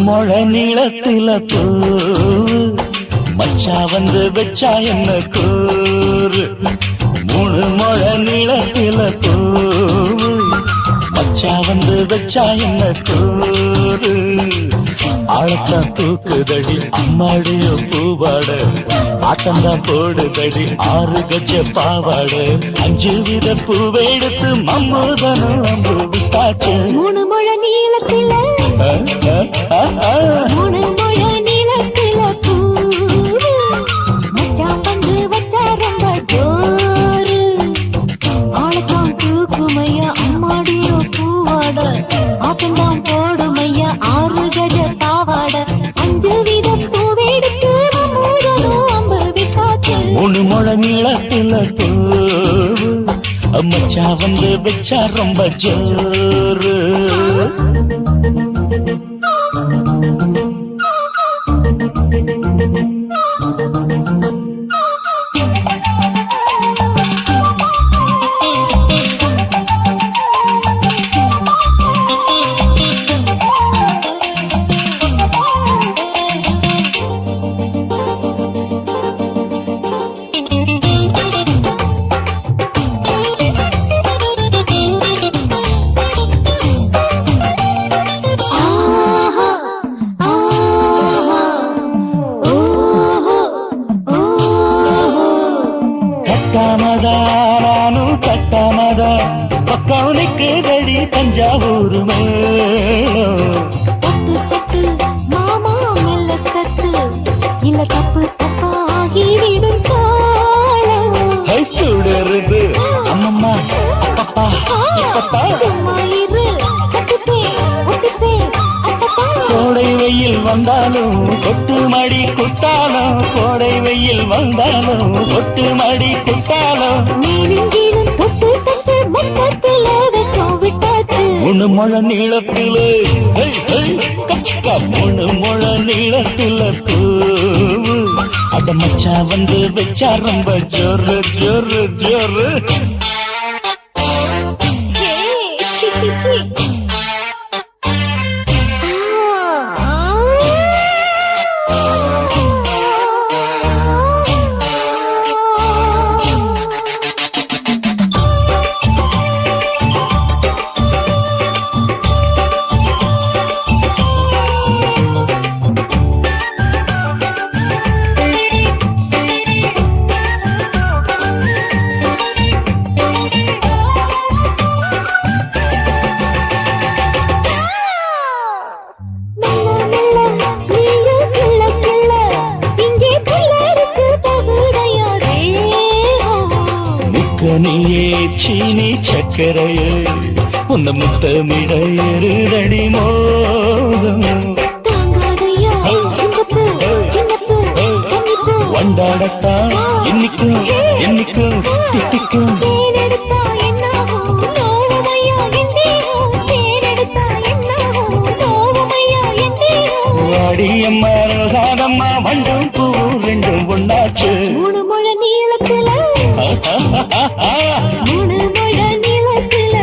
மொழ நீளத்தில பூ மச்சா வந்து வச்சா என்ன கூறு 3 முழ நீளத்தில பூ மச்சா வந்து வச்சா என்ன கூறு ஆழத்தான் தூக்குதடி அம்மாடிய பூவாட ஆட்டம்தான் போடுதடி 6 கஜ பாவாட 5 வித பூவை எடுத்து மம்மூதனும் அம்பு விட்டாச்சு 3 முழ நீளத்தில 3 முழ நீளத்தில பூ மச்சா வந்து வச்சா ரொம்ப ஜோரு ஆழத்தான் தூக்குமையா அம்மாடிய பூவாட ஆட்டம்தான் போடுமையா 6 கஜ பாவாட 5 வித பூவை எடுத்து மம்மூதனும் அம்பு விட்டாச்சு 3 முழ நீளத்தில பூ மச்சா வந்து வச்சா ரொம்ப ஜோரு கட்டாமதானும் கட்டாமதா பக்கவனுக்கு தடி தஞ்சாவூர் தட்டு தட்டு மாமா மெல்ல தட்டு இல்ல தப்பு தப்பாகிவிடும் காலம் சுடருது அம்மம்மா அப்பப்பா இப்பப்பா சும்மா இரு கட்டுப்பே ஒட்டுப்பே அப்பப்பா கோடை வெயில் வந்தாலும் கொட்டு மடி குட்டாலும் கோடை வெயில் வந்தாலும் கொட்டு மடி குட்டாலும் நீரும் கீழும் தொட்டு தொட்டு மொத்தத்தில் வெக்கம் விட்டாச்சு 3 முழ நீளத்திலே 3 முழ நீளத்தில பூவு அத மச்சா வந்து வச்சா ரொம்ப ஜோரு ஜோரு ஜோரு சி சி சி நீயே சீனி சக்கரையே உன்ன முத்தமிட எருதடி மோகம் வண்டாடத்தான் என்னைக்கும் என்னைக்கும் திட்டிக்கும் வாடியம்மா ரோசாதம்மா வண்டும் பூ ரெண்டும் ஒண்ணாச்சு 3 முழ நீளத்தில 3 முழ நீளத்தில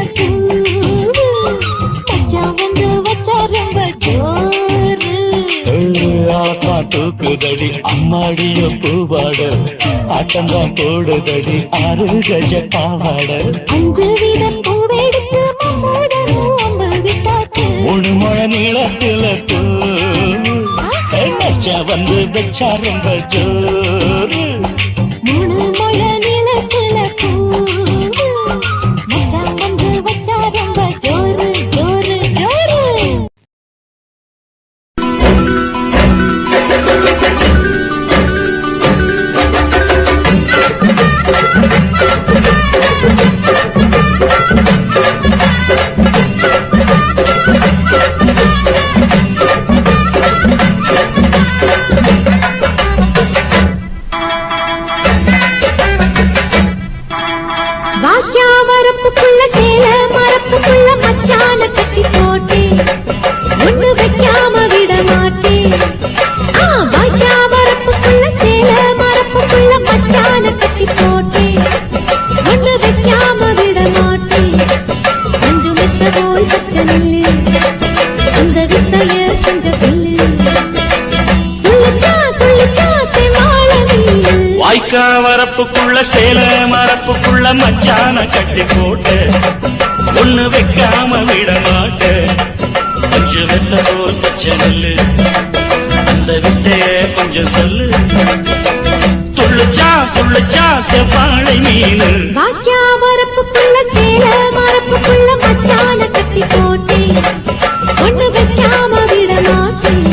மச்சா வந்து வச்சா ரொம்ப ஜோரு ஆளத்தான் தூக்குதடி அம்மாடிய பூவாட ஆட்டம்தான் போடுதடி 6 கஜ பாவாட 5 வித பூவை எடுத்து மம்மூதனும் அம்பு விட்டாச்சு 3 முழ நீளத்தில பூ மச்சா வந்து வச்சா ரொம்ப ஜோரு 3 முழ நீளத்தில பூ மச்சா வந்து வச்சா ரொம்ப ஜோரு ஜோரு ஜோரு வரப்புக்குள்ள சேல மரப்புக்குள்ள மச்சான கட்டி போட்டு ஒண்ணு வைக்காம விட மாட்ட அஞ்சு வெத்த போல் பச்சை நெல்லு அந்த வித்தைய கொஞ்சம் சொல்லு துள்ளுச்சா செவ்வாழை மீனு வாக்கியா வரப்புக்குள்ள சேல மரப்புக்குள்ள மச்சான கட்டி போட்டே ஒண்ணு வைக்காம விட மாட்டேன்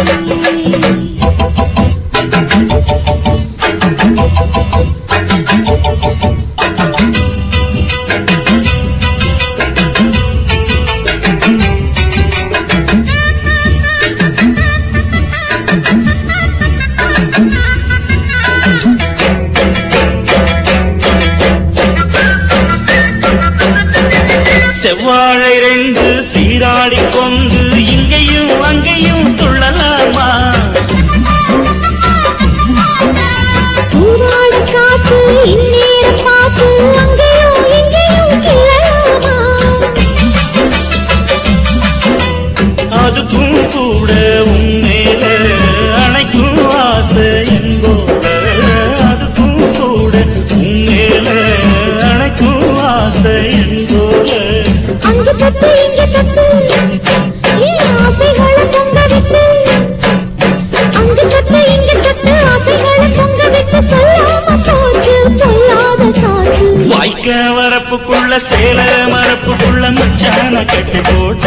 செவ்வாழை ரெண்டு சீராடி கொண்டு இங்கேயும் அங்கேயும் துள்ளலாமா பூவாடி காத்து இந்நேர பாத்து அங்கேயும் இங்கேயும் கிளலாமா அதுக்கும் கூட உன்மேல அணைக்கும் ஆசை என்போட அதுக்கும் கூட உன்மேல அணைக்கும் ஆசை என்போட அங்க தட்டு இங்க தட்டு ஏன் ஆசைகளை பொங்க விட்டு அங்க தட்டு இங்க தட்டு ஆசைகளை பொங்க விட்டு சொல்லாம போச்சு சொல்லாத காத்து வாய்க்க வரப்புக்குள்ள சேல மரப்புக்குள்ள மச்சான கட்டி போட்ட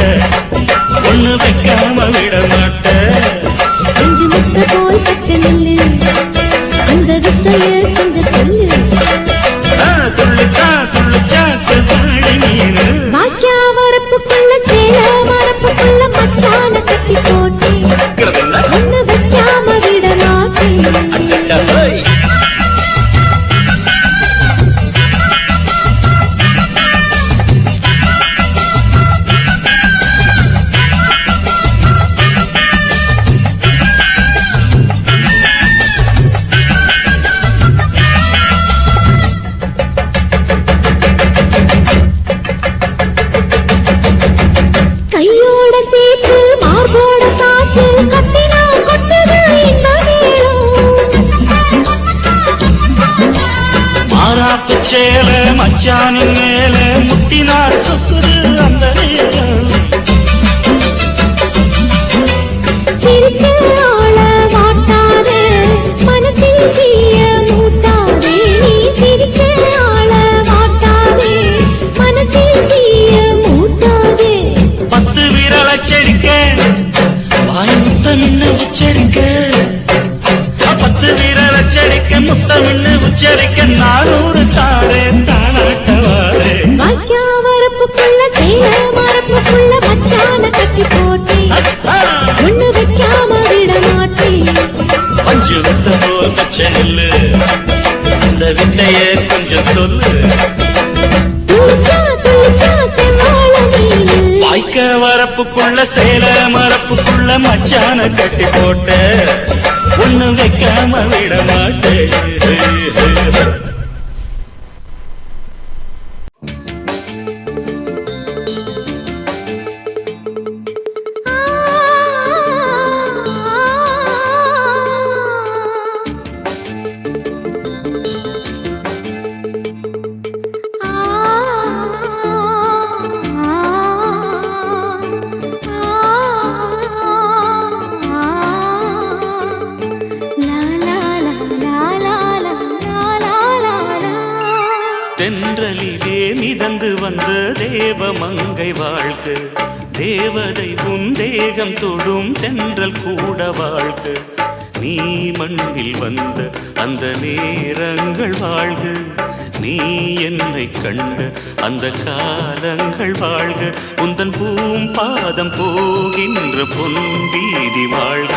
ஒண்ணு வைக்காம விட மாட்ட கொஞ்சம் முத்த போல் பச்சை நெல்லு அந்த வித்தைய கொஞ்சம் சொல்லு துள்ளுச்சா செவ்வாழை மீனு வாக்கியா வரப்புக்குள்ள சேல மரப்புக்குள்ள மச்சான கட்டி போட்டே ஒண்ணு வைக்காம விட மாட்டேன் கையோட சேர்த்து மார்போட சாச்சு கட்டினா கொட்டுது இந்த மாறாப்பு சேல மச்சானின் மேல முட்டினா சொக்குது அந்த நேரம் சிரிச்சு ஆள மாட்டாதே மனசில் தீய மூட்டாதே நீ சிரிச்சு ஆள மாட்டாதே மனசில் தீய மூட்டாதே 10 விரல் அச்சரிக்க வாய் முத்தமின்னு உச்சரிக்க 10 விரல் அச்சரிக்க முத்தமின்னு உச்சரிக்க 400 தாரே தானாட்டவாரே வாக்கியா வரப்புக்குள்ள சேல மரப்புக்குள்ள மச்சான கட்டி போட்டே ஒண்ணு வைக்காம விட மாட்டேன் பஞ்சு வந்த போல் பச்சை நெல்லு அந்த வித்தைய கொஞ்சம் சொல்லு துளிச்சா செவ்வாழை மீனு வாய்க்க வரப்புக்குள்ள சேல மரப்புக்குள்ள மச்சான கட்டி போட்ட ஒண்ணு வைக்காம விட மாட்டேன் தென்றலிலே மிதந்து வந்த தேவமங்கை வாழ்க தேவதை உன் தேகம் தொடும் தென்றல் கூட வாழ்க நீ மண்ணில் வந்த அந்த நேரங்கள் வாழ்க நீ என்னை கண்ட அந்த காலங்கள் வாழ்க உந்தன் பூம்பாதம் போகின்ற பொன்வீதி வாழ்க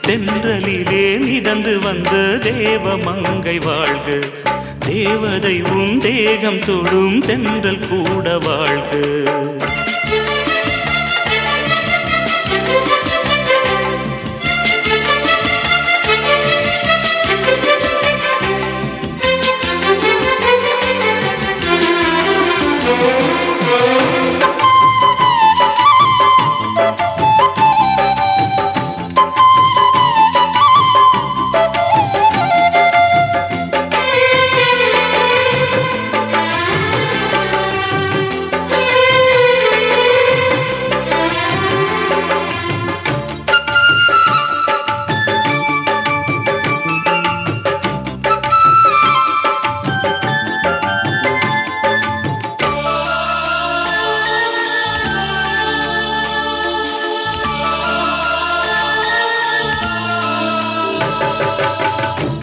தென்றலிலே மிதந்து வந்த தேவமங்கை வாழ்க தேவதை உன் தேகம் தொடும் தென்றல் கூட வாழ்க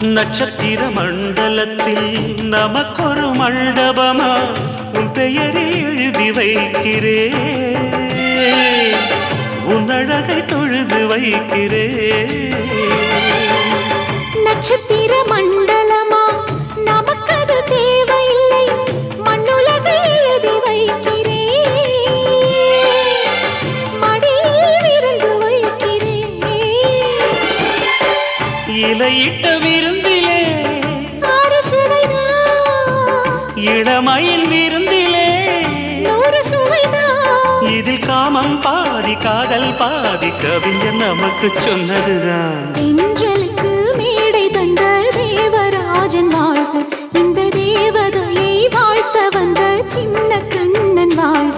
நட்சத்திர மண்டலத்தில் நமக்கொரு மண்டபமா உன் பெயரில் எழுதி வைக்கிறேன், உன் அழகை தொழுது வைக்கிறேன். நட்சத்திர மண்டலமா நமக்கது தேவையில்லை, மண்ணுலகை எழுதி வைக்கிறேன், மடியில் விருந்து வைக்கிறேன். இலையிட்ட விருந்திலே ஆறு சுவைதான், இளமையின் விருந்திலே நூறு சுவைதான். இதில் காமம் பாதி காதல் பாதி கவிஞர் நமக்கு சொன்னதுதான். தென்றலுக்கு மேடை தந்த தேவராஜன் வாழ்க, இந்த தேவதையை வாழ்த்த வந்த சின்ன கண்ணன் வாழ்க.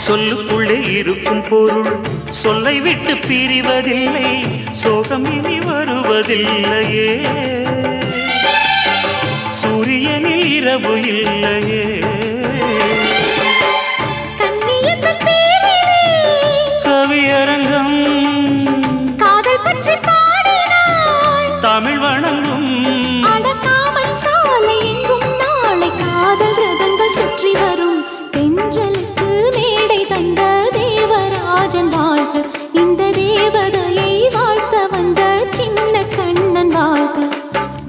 சொல்லுக்குள்ளே இருக்கும் பொருள் சொல்லை விட்டு பிரிவதில்லை, சோகம் இனி வருவதில்லையே, சூரியனில் இரவு இல்லையே. கவியரங்கம் காதல் பற்றி பாடினாள், தமிழ் வணங்கும் அடக்காமல் சாலை எங்கும் நாளை காதல் ரதங்கள் சுற்றி வரும். தென்றலுக்கு மேடை தந்த தேவராஜன் வாழ்க, இந்த தேவதையை வாழ்த்த வந்த சின்ன கண்ணன் வாழ்க.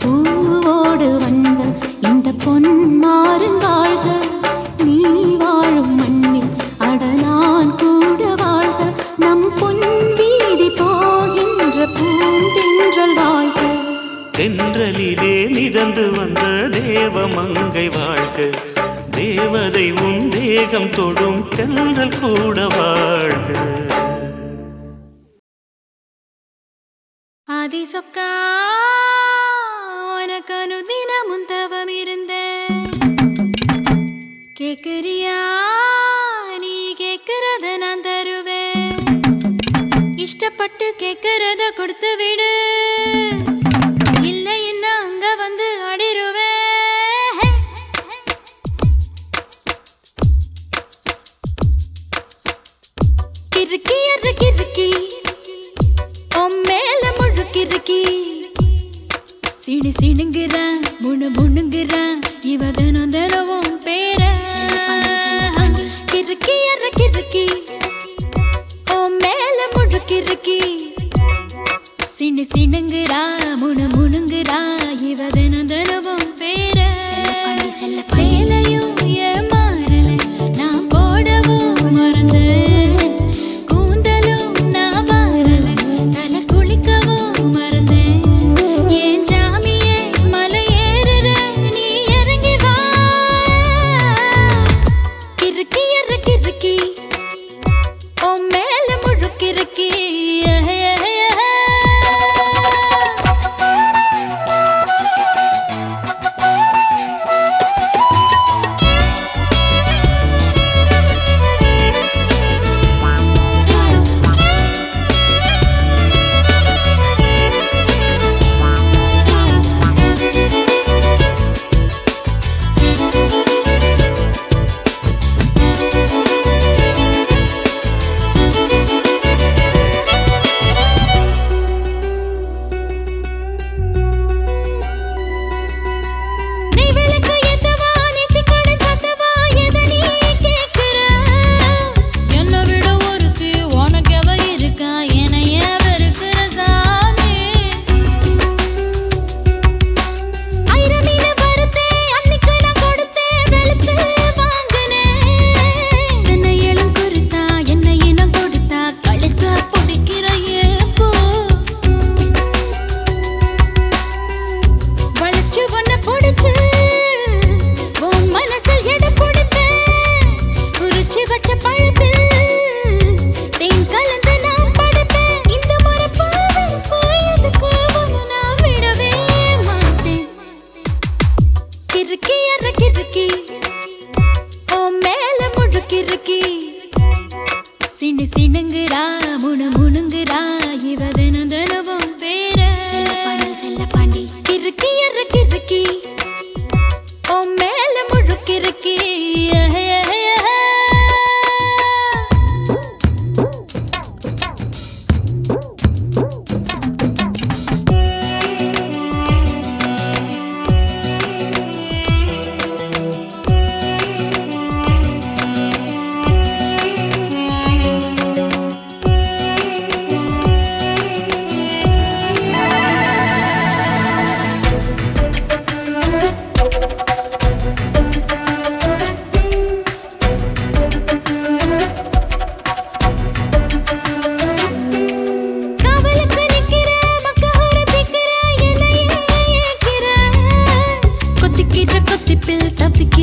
பூவோடு வந்த இந்த பொன்மாறன் வாழ்க, நீ வாழும் மண்ணில் அட நான் கூட வாழ்க, நம் பொன் வீதி போகின்ற பூந்தென்றல் வாழ்க. தென்றலிலே மிதந்து வந்த தேவமங்கை வாழ்க, தேவதை உன் தேகம் தொடும் தென்றல் கூட வாழ்க. ஆதி சொக்கா உனக்கு அனுதினமும் தவம் இருந்த கேக்குறியா, நீ கேக்குறத நான் தருவேன், இஷ்டப்பட்டு கேக்குறத கொடுத்து விடு, இல்லை என்ன அங்க வந்து அடிருவேன். கிறுக்கி எரு கிறுக்கி மேல முழுக்கிறுக்கி, சிடு சிடுங்குறா முணு முணுங்குறா, இவ தினம் தினவும் பேர. கிறுக்கி எரு கிறுக்கி மேல முழுக்கிறுக்கி, சிடு சிடுங்குறா முணு முணுங்குறா, இவ தினம் தினவும் பேர. சேலையும் ஏமாறல நான் போடவும் மறந்து,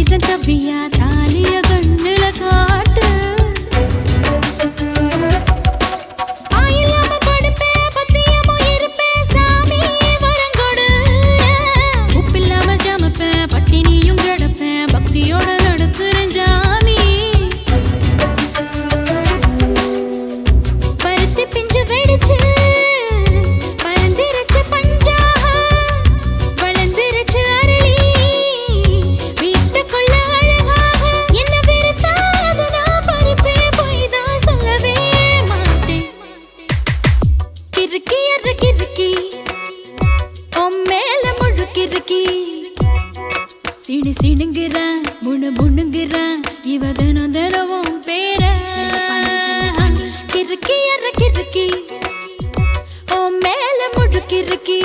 தவிக்கிறேன் தவியா தாலிய கண்ணுல காட்டு ஆயில்லாம படுப்பேன் பத்தியமோ இருப்பேன் சாமி வரங்கொடு உப்பில்லாம ஜமப்பேன் பட்டினியும் கிடப்பேன் பக்தியோட நடக்கிறேன் ஜாமி பருத்தி பிஞ்சு வெடிச்சு பறந்திருச்சு பஞ்சாக வளர்ந்திருச்சு அரளி வீட்டுக்குள்ள அழகாக என்ன வெறுத்தாது நான் பறிப்பே போய் தான் சொல்லவே மாட்டேன் கிறுக்கி அற கிறுக்கி மேல முழுக்கிறுக்கி சிணு சிணுங்குறான் முணு முணுங்குறான் இவ தினம் தினவும் பேர கிறுக்கி அற கிறுக்கி மேல முழுக்கிறுக்கி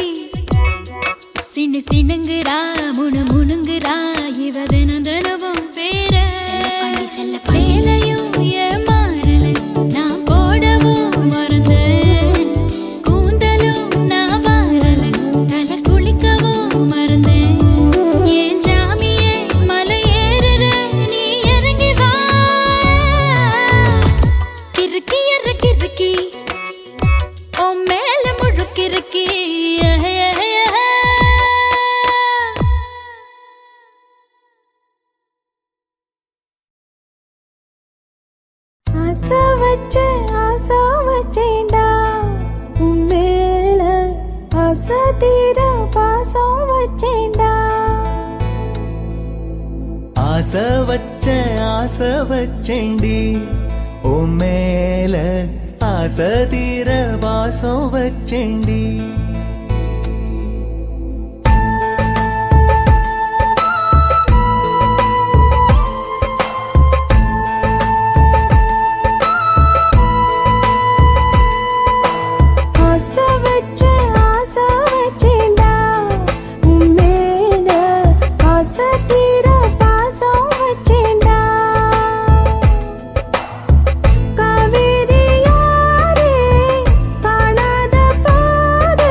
சிணு சிணுங்குறா முணு முணுங்குறா இவ தினம் தினவும் பேர சேலையும் ஏன் மாறல நான் போடவும் மறந்தேன் கூந்தலும் நான் வாரல தலை குளிக்கவும் மறந்தேன் ஏன் ஜாமியே மலை ஏறுற நீ இறங்கி வா கிறுக்கி அற கிறுக்கி மேல முழுக்கிறுக்கி ஆசை வச்சேன்டா உன் மேல ஆசை தீர பாசம் வச்சேன்டா ஆசை வச்சேண்டி உன் மேல ஆசை தீர வாசம் வச்சேண்டி ஆசை வச்சேன்டா உன் மேல ஆசை தீர பாசம் வச்சேன்டா காவேரி யாரே காணாத பாது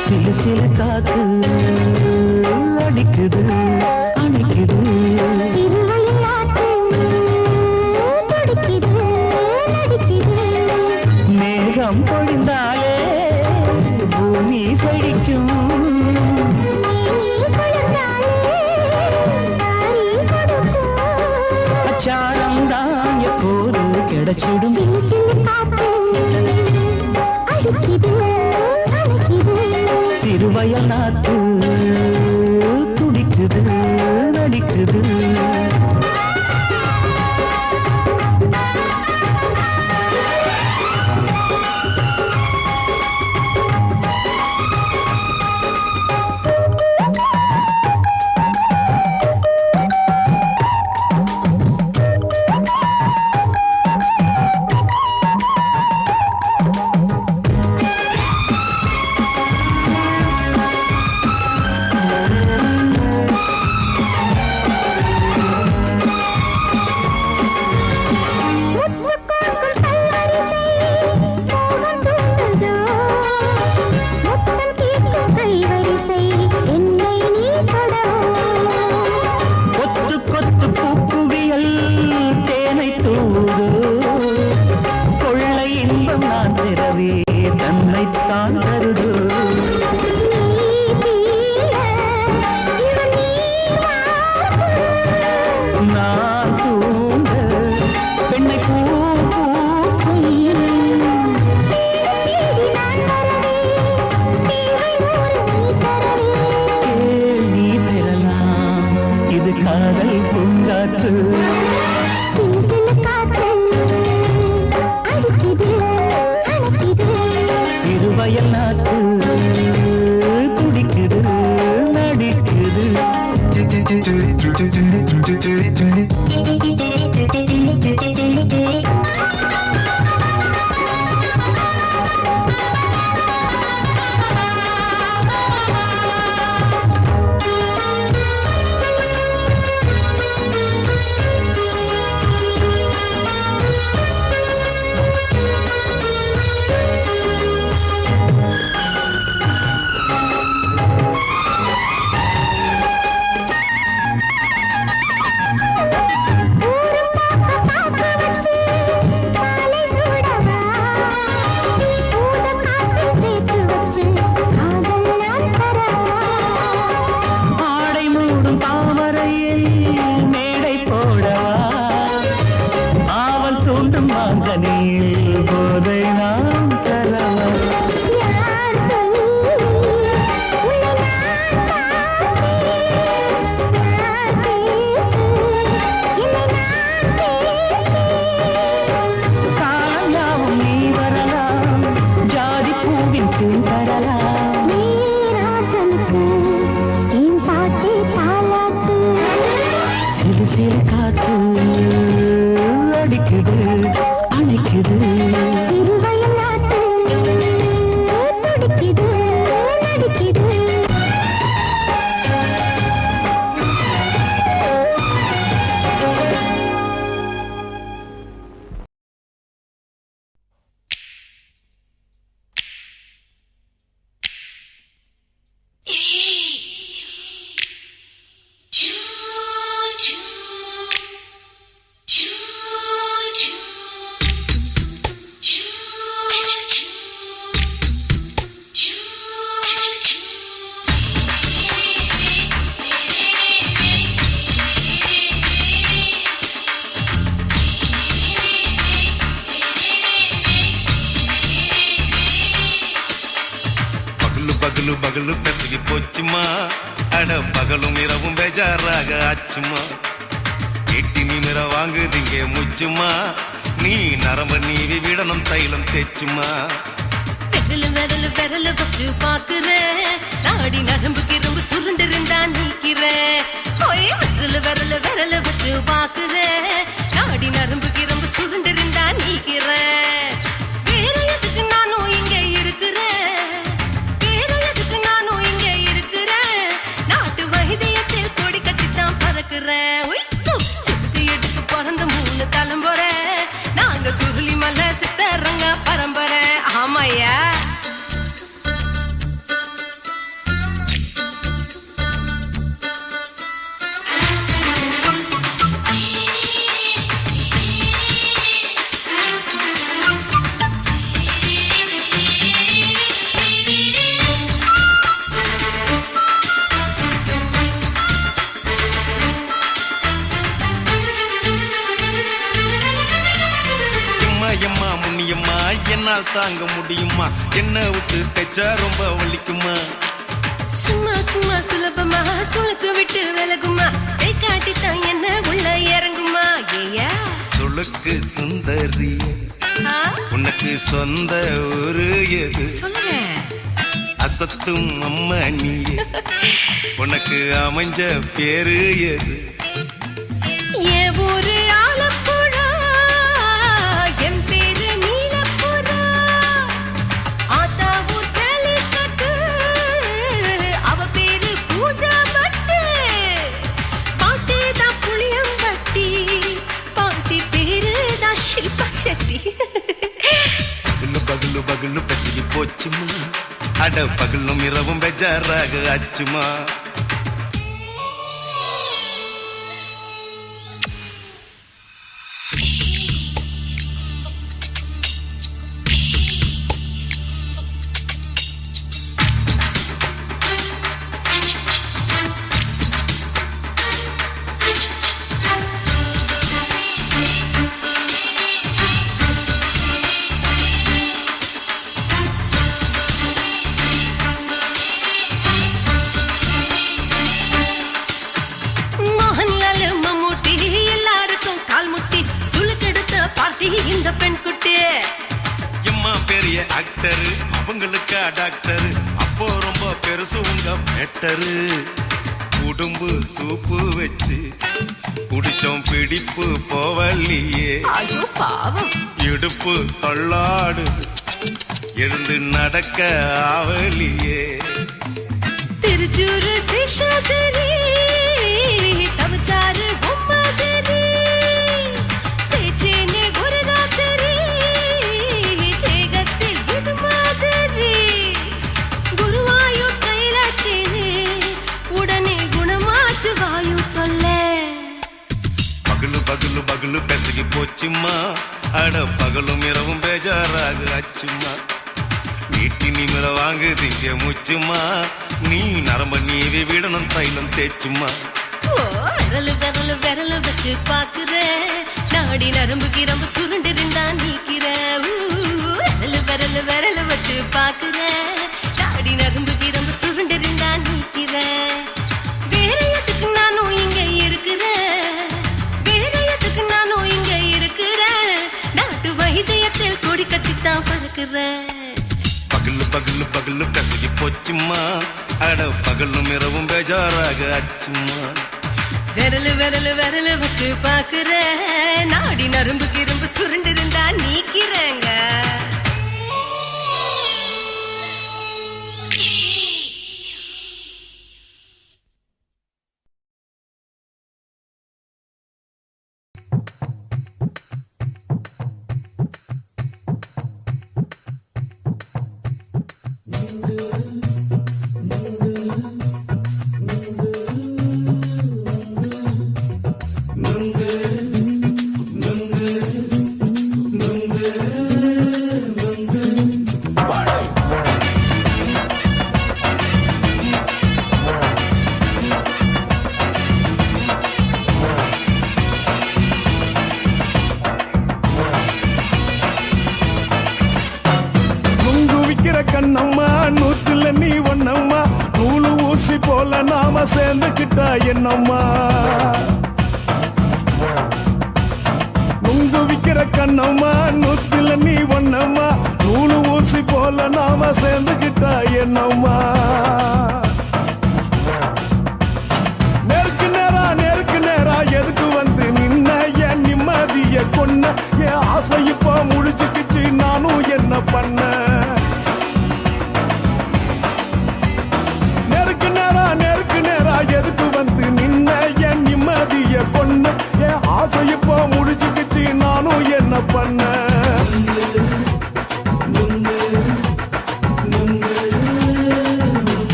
சில சில காத்து அடிக்குது அணைக்குது சிறுவையாட்டு துடிக்குது நடிக்குது மேகம் பொழிந்தாலே பூமி செழிக்கும் நீ கொடுத்தாலே தாரி கொடுக்கும் அச்சாரம் தான் எப்போது கிடைச்சிடும் சிலு சிலு காத்து அடிக்குது அணைக்குது சிறுவயல் நாத்து துடிக்குது நடிக்குது கொத்து கொத்து பூக்குவியல் தேனை தூது கொள்ளை இன்பம் நான் திறவே தன்னைத்தான் தருது நான் தூங்க பெண்ணை பூ பூக்கும் கேள்வி பெறலாம் இது காதல் பூங்காற்று சிறுவயல் நாட்டு துடிக்குது நடிக்குது ஆடை மூடும் தாமரையில் மேடை போடவா ஆவல் தூண்டும் மாங்கனியில் போதை நாம் தரவா காலம் யாவும் நீ வரலாம் ஜாதி பூவின் தேன் தரலாம் சிறு சிறு காத்து அடிக்குது அணைக்குது சிறுவயல் நாட்டு துடிக்குது நடிக்குது பகலு பகலு பெசகி போச்சுமா அட பகலும் இரவும் பேஜாராக ஆச்சுமா எட்டி நிமிர வாங்குதிங்க முச்சுமா நீ நரம்ப நீவி விடணும் தைலம் தேச்சுமா விரல் விரல் விரல் வச்சு பாக்குறேன் நாடி நரம்பு கிரம்பு சுருண்டு இருந்தா நீக்கிறேன் விரல் விரல் விரல் வச்சு பாக்குறேன் நாடி நரம்பு கிரம்பு சுருண்டு இருந்தா நீக்கிறேன் வேற எதுக்கு நானும் இங்க இருக்கிறேன் வேற எதுக்கு நானும் இங்க இருக்கிறேன் நாட்டு வைத்தியத்தில் கொடி கட்டித்தான் பறக்கிறேன் சிறுத்தை எடுத்து பிறந்த 3 தலைமுறை நாங்க சுருளி மலை சித்தரங்க பரம்பரை ஆமாயா எம்மா முன்னியம்மா என்னால் தாங்க முடியுமா என்ன விட்டு தைச்சா ரொம்ப வலிக்குமா சும்மா சும்மா சுலபமா சுளுக்கு விட்டு விலகுமா கை காட்டித்தான் என்ன உள்ள இறங்குமா ஏயா சுளுக்கு சுந்தரி உனக்கு சொந்த ஒரு எது சொல்றேன் அசத்தும் அம்மா நீ உனக்கு அமைஞ்ச பேரு எது என் ஊரு ஆலப்புழா என் பேரு நீலப்புறா ஆத்தா ஊர் கேலிக்கட்டு அவ பேரு பூஜா பட்டு பாட்டி தான் புளியம்பட்டி பாட்டி பேரு தான் ஷில்பா செட்டி பகலு பகலு பகலு பசிக்கு போச்சுமா அட பகலும் இரவும் பெஜாராக ஆச்சுமா இந்த பெண் குட்டி எம்மா பெரிய ஆக்டரு அவங்களுக்கா டாக்டரு அப்போ ரொம்ப பெருசு உங்க மேட்டரு உடம்பு சூப்பு வச்சு குடிச்சோம் பிடிப்பு போவல்லையே ஐயோ பாவம் இடுப்பு தள்ளாடு எழுந்து நடக்க ஆவலியே திருச்சூரு சிஷாதிரி தவச்சாரு பொம்மதிரி தேச்சேனே ஒரு ராத்திரி தேகத்தில் இது மாதிரி குருவாயூர் தைலத்தினே உடனே குணமாச்சு வாயு தொல்லை பகலு பகலு பகலு பெசகி போச்சுமா அட பகலும் இரவும் பேஜாராக ஆச்சுமா நீட்டி நிமிர வாங்குதீங்க முச்சுமா நீ நரம்ப நீவி விடணும் தைலம் தேச்சுமா விரல் விரல் விரல் வச்சு பாக்குறேன் நாடி நரம்பு கிரம்பு சுருண்டு இருந்தா நீக்கிறேன் விரல் விரல் விரல் வச்சு பாக்குறேன் நாடி நரம்பு கிரம்பு சுருண்டு இருந்தா நீக்கிறேன் வேற எதுக்கு நானும் இங்க இருக்கிறேன் வேற எதுக்கு நானும் இங்க இருக்கிறேன் நாட்டு வைத்தியத்தில் கொடி கட்டித்தான் பறக்கிறேன் பகலு பகலு பகலு கசகி போச்சுமா அட பகலும் இரவும் பேஜாராக ஆச்சுமா விரல் விரல் விரல் வச்சு பாக்குறேன் நாடி நரம்பு கிரம்பு சுருண்டு இருந்தா நீக்கிறேங்க கண்ணம்மா நூத்துல நீ ஒண்ணம்மா நூலு ஊசி போல நாம சேர்ந்துக்கிட்டா என்னம்மா நுங்கு விக்கிற கண்ணம்மா நூத்துல நீ ஒண்ணம்மா நூலு ஊசி போல நாம சேர்ந்துகிட்டா என்னம்மா நேருக்கு நேரா எதுக்கு வந்து நின்ன என் நிம்மதிய கொன்ன என் ஆசை இப்ப முடிச்சுக்கிச்சு நானும் என்ன பண்ண நேருக்கு நேரா எதுக்கு வந்து நின்ன என் நிம்மதிய கொன்ன என் ஆசை இப்ப முடிச்சுக்கிச்சு நானும் என்ன பண்ண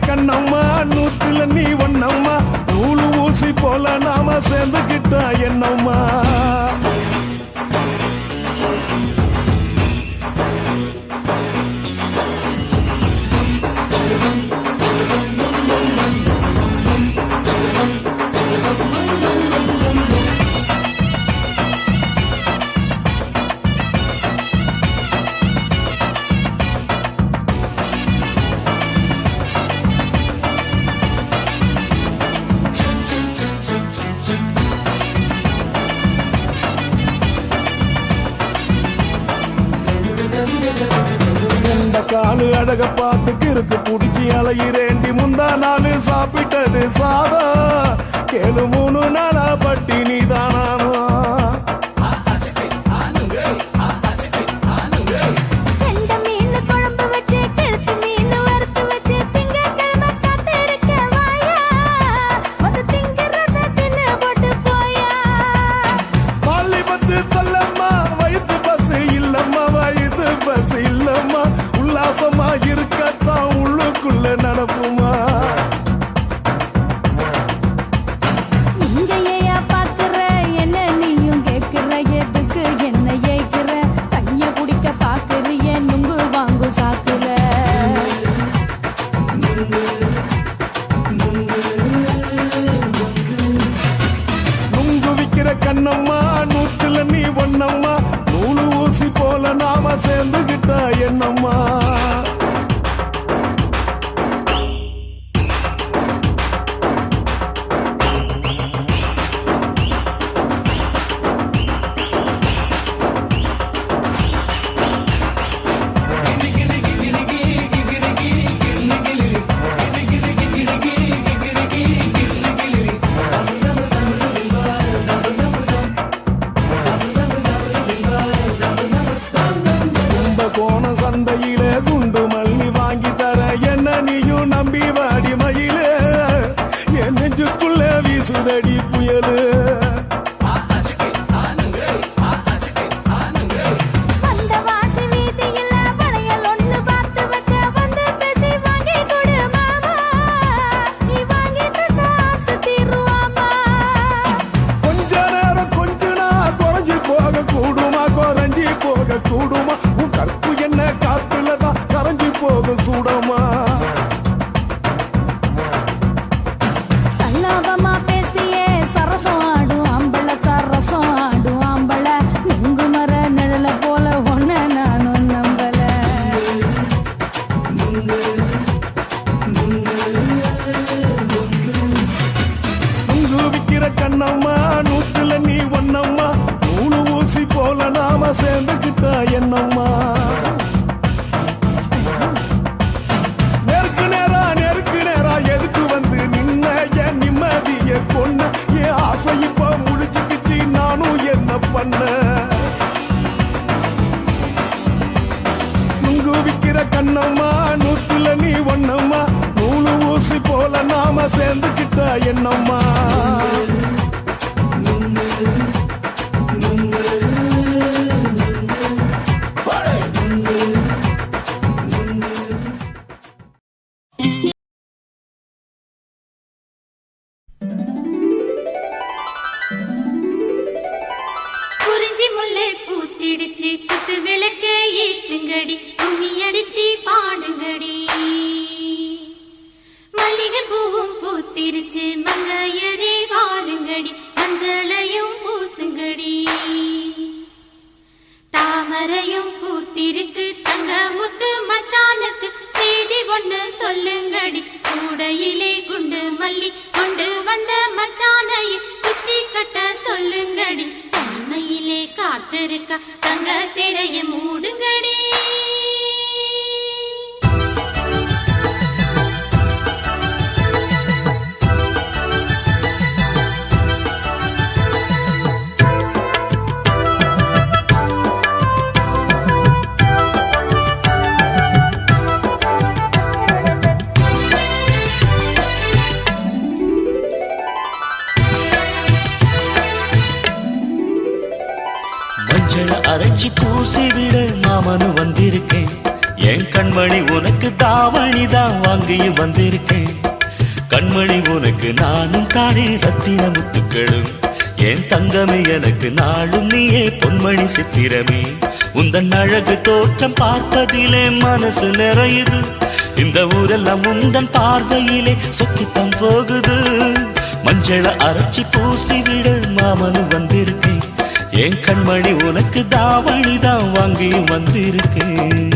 கண்ணம்மா நூத்துல நீ ஒண்ணம்மா நூலு ஊசி போல நாம சேர்ந்துகிட்டா என்னம்மா காலு அழக பார்த்து இருக்கு புடிச்சி அலையிறேண்டி முந்தா நாலு சாப்பிட்டது சாதம் கேளு 3 நாளா பட்டினி தானானோ உல்லாசமா இருக்கத்தான் உள்ளுக்குள்ள நடப்புமா இங்கேயா பாக்குற என்ன நீயும் கேக்குற எதுக்கு என்ன ஏக்குற கைய குடிக்க பாக்குறிய நுங்கு வாங்கு சாக்குற நுங்கு விக்கிற கண்ணம்மா நூத்துல நீ ஒண்ணம்மா நூலு ஊசி போல நாம சேர்ந்துகிட்டா என்னம்மா சந்தையிலே குண்டு மல்லி வாங்கி தர என்ன நீயும் நம்பி வாடி மயிலே என் நெஞ்சுக்குள்ள வீசுதடி புயலு கொஞ்ச நேரம் கொஞ்ச நாள் குறைஞ்சு போக கூடுமா குறைஞ்சி போக கூடுமா உன் கற்பு என்ன காத்துலதான் கரைஞ்சு போக சூடமா சல்லாபமா பேசியே சரசம் ஆடும் ஆம்பள சரசம் ஆடும் ஆம்பள நுங்கு மர நிழல போல ஒன்ன நானும் நம்பல நுங்கு விக்கிற கண்ணம்மா நூத்துல நீ ஒண்ணம்மா நூலு ஊசி போல நாம சேர்ந்துகிட்டா என்னம்மா நேருக்கு நேரா எதுக்கு வந்து நின்ன என் நிம்மதிய கொன்ன என் ஆசை இப்ப முடிச்சுக்கிச்சு நானும் என்ன பண்ண நுங்கு விக்கிற கண்ணம்மா நூத்துல நீ ஒண்ணம்மா நூலு ஊசி போல நாம சேர்ந்துகிட்டா என்னம்மா குறிஞ்சி முல்லை பூத்திடுச்சு குத்து விளக்க ஏத்துங்கடி கும்மி அடிச்சு பாடுங்கடி மல்லிகை பூவும் பூத்திருச்சு மங்கையரே வாருங்கடி மஞ்சளையும் பூசுங்கடி தாமரையும் பூத்திருக்கு தங்க முத்து மச்சானுக்கு செய்தி ஒண்ணு சொல்லுங்கடி கூடையிலே குண்டு மல்லி கொண்டு வந்த மச்சானையை குச்சி கட்ட சொல்லுங்கடி தனிமையிலே காத்திரு காத்திருக்கா தங்க திரைய மூடுங்கடி. மஞ்சள அரைச்சி பூசி விட மாமனு வந்திருக்கேன். என் கண்மணி உனக்கு தாவணி தான் வாங்கியும் வந்திருக்கேன். கண்மணி உனக்கு நானும் தானே ரத்தின முத்துக்களும். என் தங்கமே எனக்கு நாளும் நீயே பொன்மணி சித்திரமே. உந்தன் அழகு தோற்றம் பார்ப்பதிலே மனசு நிறையுது. இந்த ஊரெல்லாம் உந்தன் பார்வையிலே சொக்கித்தான் போகுது. மஞ்சள அரைச்சி பூசி விட மாமனு வந்திருக்கேன். என் கண்மணி உனக்கு தாவணி தான் வாங்கியும் வந்திருக்கேன்.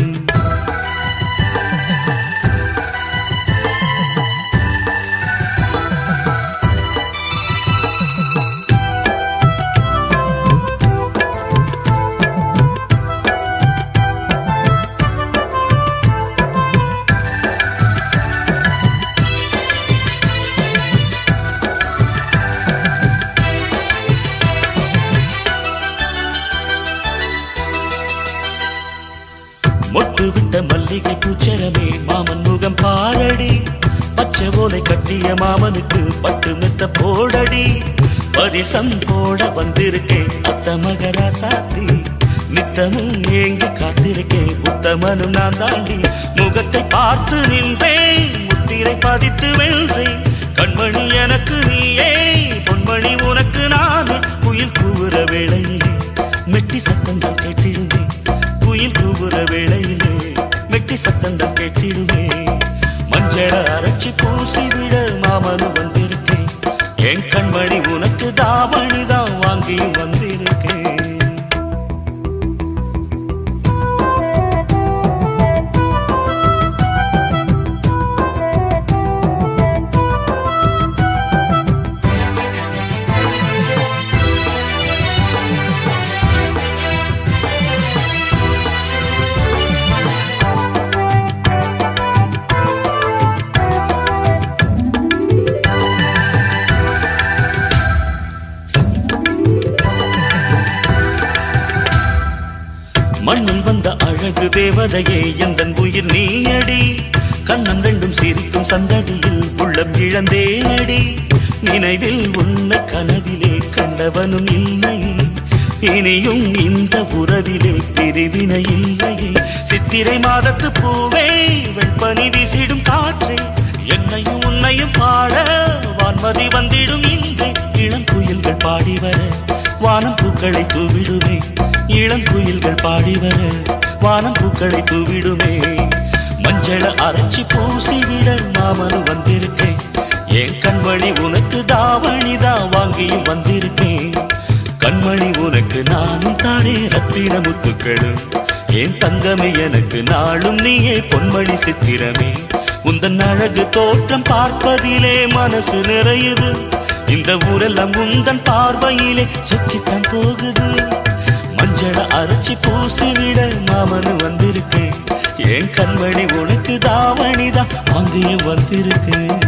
மொட்டு விட்ட மல்லிகை பூச்சரமே மாமன் முகம் பாரடி. பச்சை ஓலை கட்டிய மாமனுக்கு பட்டு மெத்த போடடி. பரிசம் போட வந்திருக்கேன் அத்த மகராசாத்தி. நித்தமும் ஏங்கி காத்திருக்கேன் உத்தமனும் நான் தாண்டி. முகத்தை பார்த்து நின்றேன் முத்திரை பதித்து வென்றேன். கண்மணி எனக்கு நீயே பொன்மணி உனக்கு நானே. குயில் கூவுற வேளையிலே மெட்டி சத்தங்கள் கேட்டிடுவே. குயில் கூவுற வேளையிலே மெட்டி சத்தங்கள் கேட்டிடுவே. மஞ்சள அரைச்சி பூசி விட மாமனு வந்திருக்கேன். என் கண்மணி உனக்கு தாவணி தான் வாங்கியும் வந்திருக்கேன். மண்ணில் வந்த அழகு தேவதையே எந்தன் உயிர் நீயடி. கண்ணம் ரெண்டும் சிரிக்கும் சந்ததியில் உள்ளம் இழந்தேனடி. நினைவில் உன்னை கனவிலே கண்டவனும் இல்லையே. இனியும் இந்த உறவிலே பிரிவினை இல்லையே. சித்திரை மாதத்து பூவே வெண்பனி வீசிடும் காற்றே. என்னையும் உன்னையும் பாட வான்மதி வந்திடும் இங்கே. இளம் குயில்கள் பாடி வர வானம் பூக்களை தூவிடுமே. இளம் குயில்கள் பாடி வர வானம் பூக்களை தூவிடுமே. மஞ்சள அரைச்சி பூசி விட மாமனு வந்திருக்கேன். என் கண்மணி உனக்கு தாவணி தான் வாங்கியும் வந்திருக்கேன். கண்மணி உனக்கு நானும் தானே ரத்தின முத்துக்களும். என் தங்கமே எனக்கு நாளும் நீயே பொன்மணி சித்திரமே. உந்தன் அழகு தோற்றம் பார்ப்பதிலே மனசு நிறையுது. இந்த ஊரெல்லாம் உந்தன் பார்வையிலே சொக்கித்தான் போகுது. மஞ்சள அரைச்சி பூசி விட மாமனு வந்திருக்கேன். என் கண்மணி உனக்கு தாவணிதான் வாங்கியும் வந்திருக்கேன்.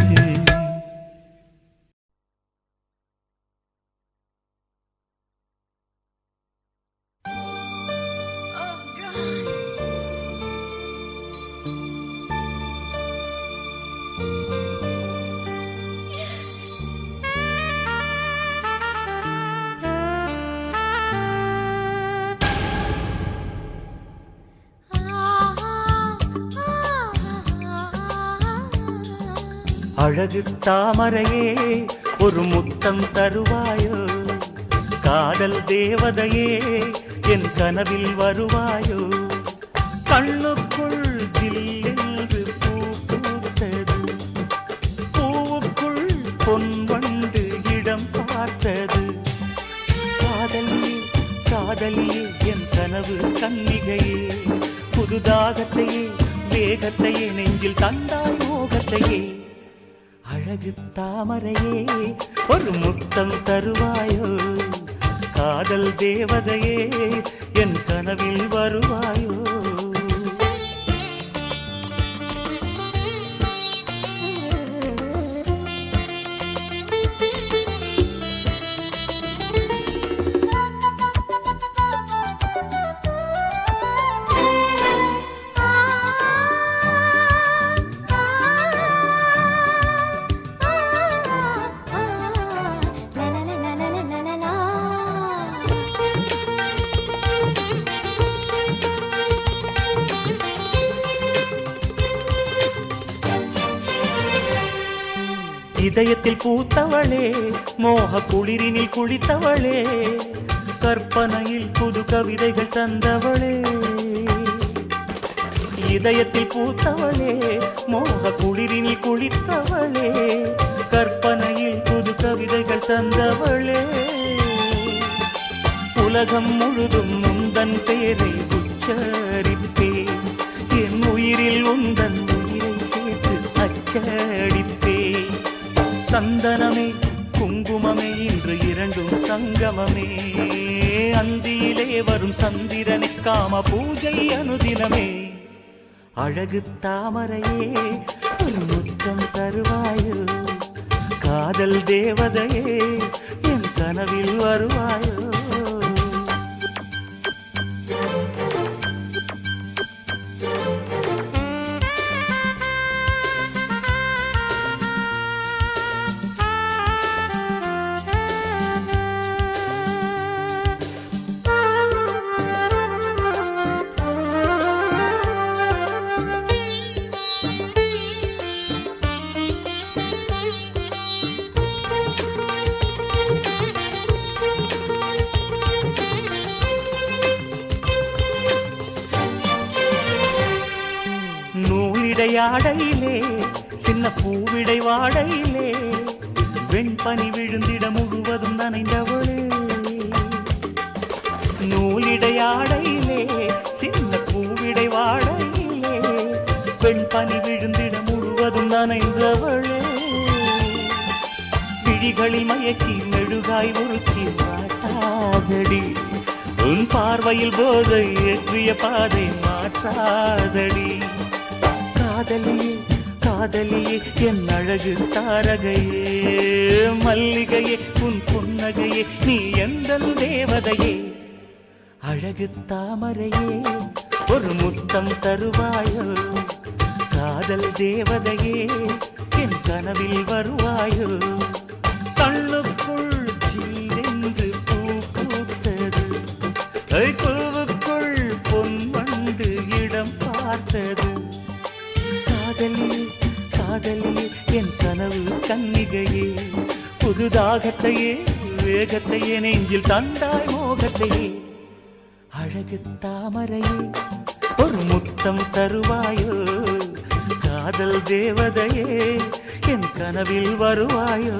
அழகு தாமரையே ஒரு முத்தம் தருவாயோ. காதல் தேவதையே என் கனவில் வருவாயோ. கண்ணுக்குள் ஜில்லென்று பூ பூத்தது. பூவுக்குள் பொன்வண்டு இடம் பார்த்தது. காதலியே காதலியே என் கனவு கன்னிகையே. புதுதாகத்தையே வேகத்தையே நெஞ்சில் தந்தாய் மோகத்தையே. அழகு தாமரையே ஒரு முத்தம் தருவாயோ. காதல் தேவதையே கனவில் வருவாயோ? இதயத்தில் பூத்தவளே, மோக குளிரினில் குளித்தவளே, கற்பனையில் புது கவிதைகள் தந்தவளே. இதயத்தில் பூத்தவளே, மோக குளிரினில் குளித்தவளே, கற்பனையில் புது கவிதைகள் தந்தவளே. உலகம் முழுதும் உந்தன் பேரை உச்சரிப்பே, என் உயிரில் உந்தன் உயிரை சேர்த்து அச்சடிப்பே. சந்தனமே குங்குமமே இன்று இரண்டும் சங்கமமே, அந்தியிலே வரும் சந்திரனை காம பூஜை அனுதினமே. அழகு தாமரையே ஒரு முத்தம் தருவாயோ, காதல் தேவதையே என் கனவில் வருவாயோ. ஆடையிலே சின்ன பூவிடை வாடையிலே, வெண்பனி விழுந்திட முழுவதும் நனைந்தவளே. நூலிடை ஆடையிலே சின்ன பூவிடை வாடையிலே, வெண்பனி விழுந்திட முழுவதும் நனைந்தவளே. விழிகளில் மயக்கி மெழுகாய் உருக்கி மாட்டாதடி, உன் பார்வையில் போதை ஏற்றிய பாதை மாற்றாதடி. காதலியே காதலியே என் அழகு தாரகையே, மல்லிகையே உன் புன்னகையே நீ எந்தன் தேவதையே. அழகு தாமரையே ஒரு முத்தம் தருவாயோ, காதல் தேவதையே என் கனவில் வருவாயோ. கண்ணுக்குள் சீரென்று பூ பூத்தது, பூவுக்குள் பொன்வண்டு இடம் பார்த்தது. காதலியே காதலியே என் கனவு கன்னிகையே, புதுதாகத்தையே வேகத்தையே நெஞ்சில் தந்தாய் மோகத்தையே. அழகு தாமரையே ஒரு முத்தம் தருவாயோ, காதல் தேவதையே என் கனவில் வருவாயோ.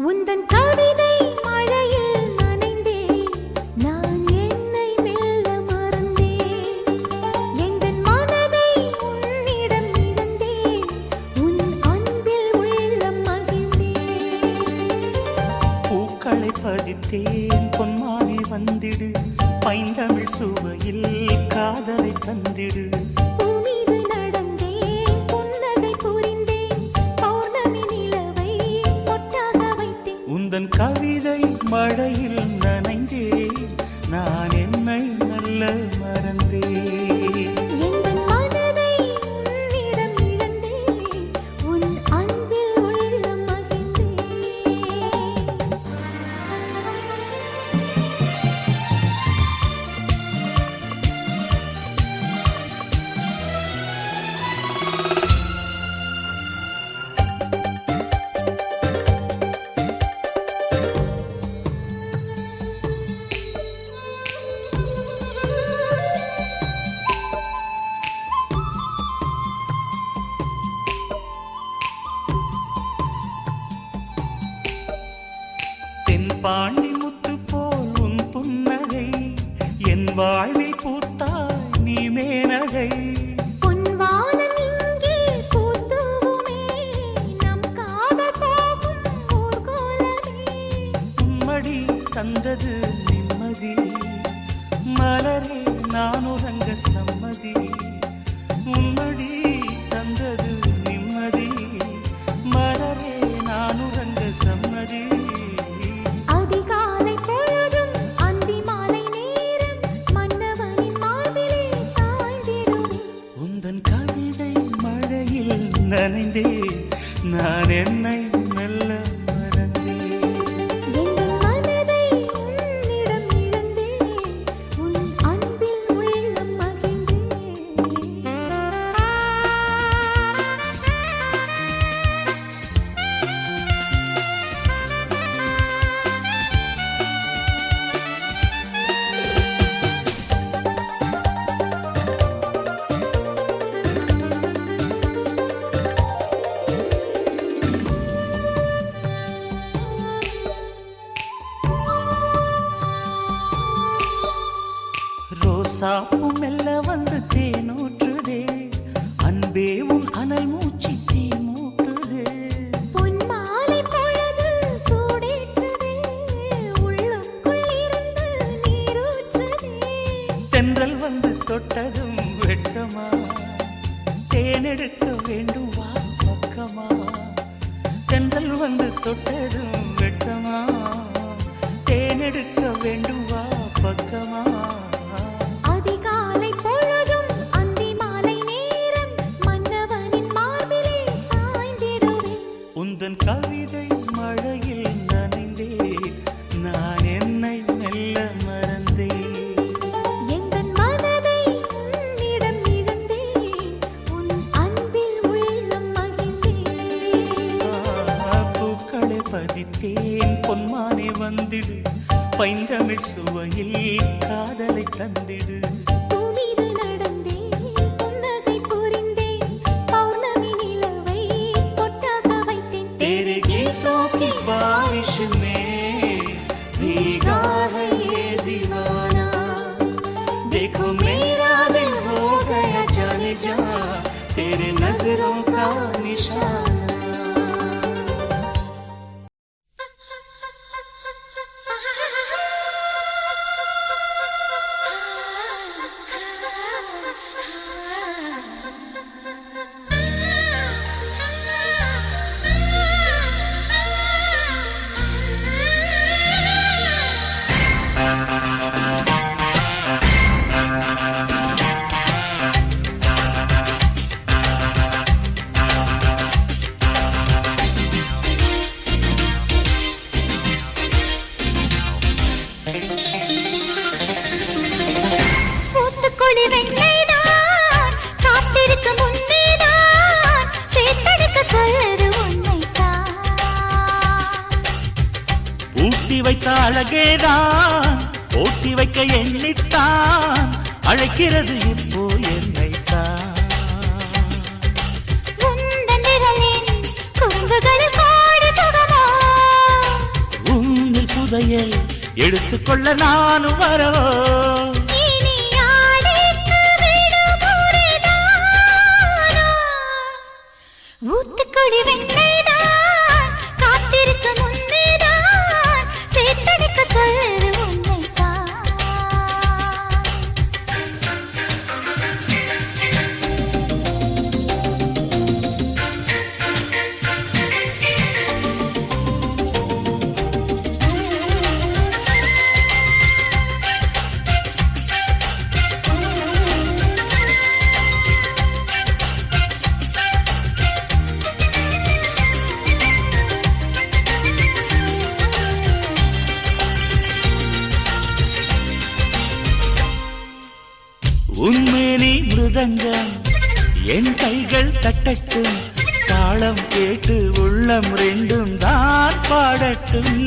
உந்தன் கவிதை மழையில் நனைந்தேன், நான் என்னை மெல்ல மறந்தேன். எந்தன் மனதை உன்னிடம் இழந்தேன், உன் அன்பில் உள்ளம் மகிழ்ந்தேன். பூக்களை பதித்தேன் பொன்மானே வந்திடு, பைந்தமிழ் சுவையில் காதலை தந்திடு. உந்தன் கவிதை மழையில் நனைந்தேன், நான் என்னை நல்ல மறந்தேன். எந்தன் மனதை உன்னிடம் இழந்தேன், உன் அன்பில் உள்ளம் மகிழ்ந்தேன். பாண்டி முத்து போல் உன் புன்னகை என் வாழ்வில் பூத்தாய் நீ மேனகை பொன்வானம் இங்கே பூத்துவுமே நம் காதல் போகும் ஊர்கோலமே உம்மடி தந்தது நிம்மதி மலரே நான் உறங்க சம்மதி உம்மடி தந்தது நிம்மதி மலரே நான் உறங்க சம்மதி அதிகாலை பொழுதும் அந்தி மாலை நேரம் மன்னவனின் மார்பிலே சாய்ந்திடுவே உந்தன் கவிதை மழையில் நனைந்தே நான் என்னை மெல்ல மறந்தேன் எங்கள் மனதை உன்னிடம் இழந்தேன் உன் அன்பில் உள்ளம் மகிழ்ந்தேன் ரோசாப்பூ மெல்ல வந்து தேனூற்றுதே அன்பே உன் அனல் மூச்சு தீ மூட்டுதே பொன் மாலை பொழுது சூடேற்றுதே உள்ளுக்குள் இருந்து நீரூற்றுதே தென்றல் வந்து தொட்டதும் வெட்கமா தேனெடுக்க வேண்டும் வா பக்கமா தென்றல் வந்து தொட்டதும் வெட்கமா தேனெடுக்க வேண்டும் வா பக்கமா அதிகாலை பொழுதும் அந்தி மாலை நேரம் மன்னவனின் மார்பிலே சாய்ந்திடுவே உந்தன் கவிதை மழையில் நனைந்தே நான் என்னை மெல்ல மறந்தேன் எங்கள் மனதை உன்னிடம் இழந்தேன் உன் அன்பில் உள்ளம் மகிழ்ந்தேன் பூக்களை பதித்தேன் பொன்மானே வந்திடு பைந்தமிழ் சுவையில் காதலை தந்திடு பூமீது நடந்தேன் புன்னகை புரிந்தேன் பௌர்ணமி நிலவை பொட்டாக வைத்தேன் तेरे गीतों की बारिश में भीगा है ये दीवाना देखो मेरा दिल हो गया जाने जा तेरे नजरों का निशाना பூத்துக்குளி வெண்ணைதான் காத்திருக்கும் முன்னேதான் சேர்த்தெடுக்க சொல்லுது உன்னைத்தான் ஊட்டி வைத்த அழகேதான் ஓட்டி வைக்க எண்ணித்தான் அழைக்கிறது இப்போ என்னைத்தான் உந்தன் விரலின் குறும்புகள் கோடி சுகமோ உங்கள் புதையல் எடுத்துக்கொள்ள நானும் வரவோ இனி ஆடைக்கு விடுமுறைதானா? ஊத்துக்குளி வெண்ணைதான் காத்திருக்கும் முன்னேதான் சேர்த்தெடுக்க சொல்லுது உன்னைத்தான் உன்மேனி மிருதங்கம் என் கைகள் தட்டட்டும் தாளம் கேட்டு உள்ளம் ரெண்டும் தான் பாடட்டும்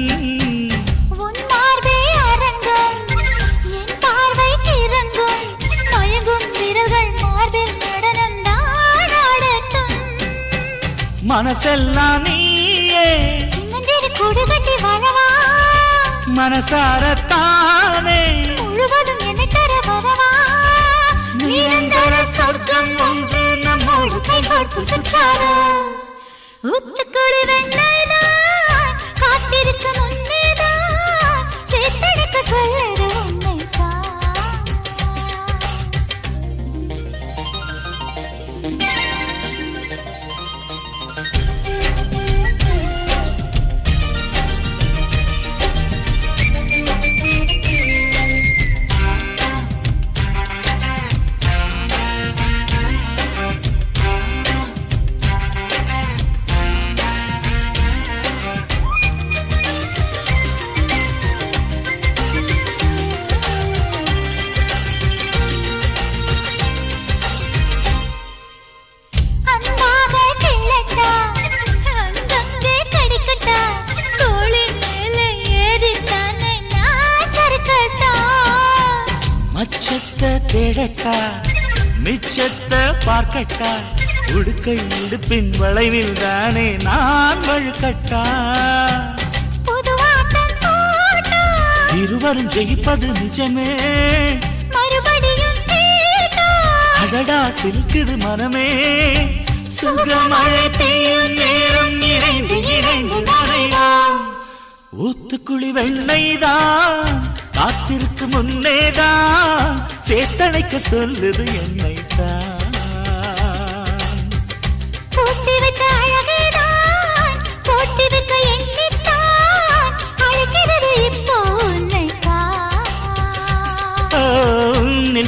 உன் பார்வை அரங்கம் என் பார்வை கிறங்கும் மயங்கும் விரல்கள் மார்பில் நடனம் தான் ஆடட்டும் மனசெல்லாம் நீயே சின்னஞ்சிறு கூடு கட்டி வாழவா மனசாரத்தானே முழுவதும் என்னை தர வரவா நிரந்தர சொர்க்கம் ஒன்று நம்மோடு கைகோர்த்து சுற்றாரோ ஊத்துக்குழி வெண்ணெய்தான் காத்திருக்க முன்னேதான் சேர்த்தெடுக்க சொல்லுற உண்மைதான் தேடட்டா மிச்சத்தை பார்க்கட்டா உடுக்கை உடுப்பின் வளைவில் தானே நான் வழுக்கட்டா இருவரும் ஜெயிப்பது நிஜமே மறுபடியும் அடடா சிலுக்குது மனமே சுகமழை பெய்யும் நேரம் இறைந்து இறைந்து நனைவோம் ஊத்துக்குழி வெண்ணெய்தான் காத்திருக்கு முன்னேதான் சேத்தனைக்க சொல்லுது என்னைத்தான் போட்டி வைக்க அழகேதான் போட்டி வைக்க எண்ணித்தான் அழைக்கிறது இப்போ உன்னைத்தான்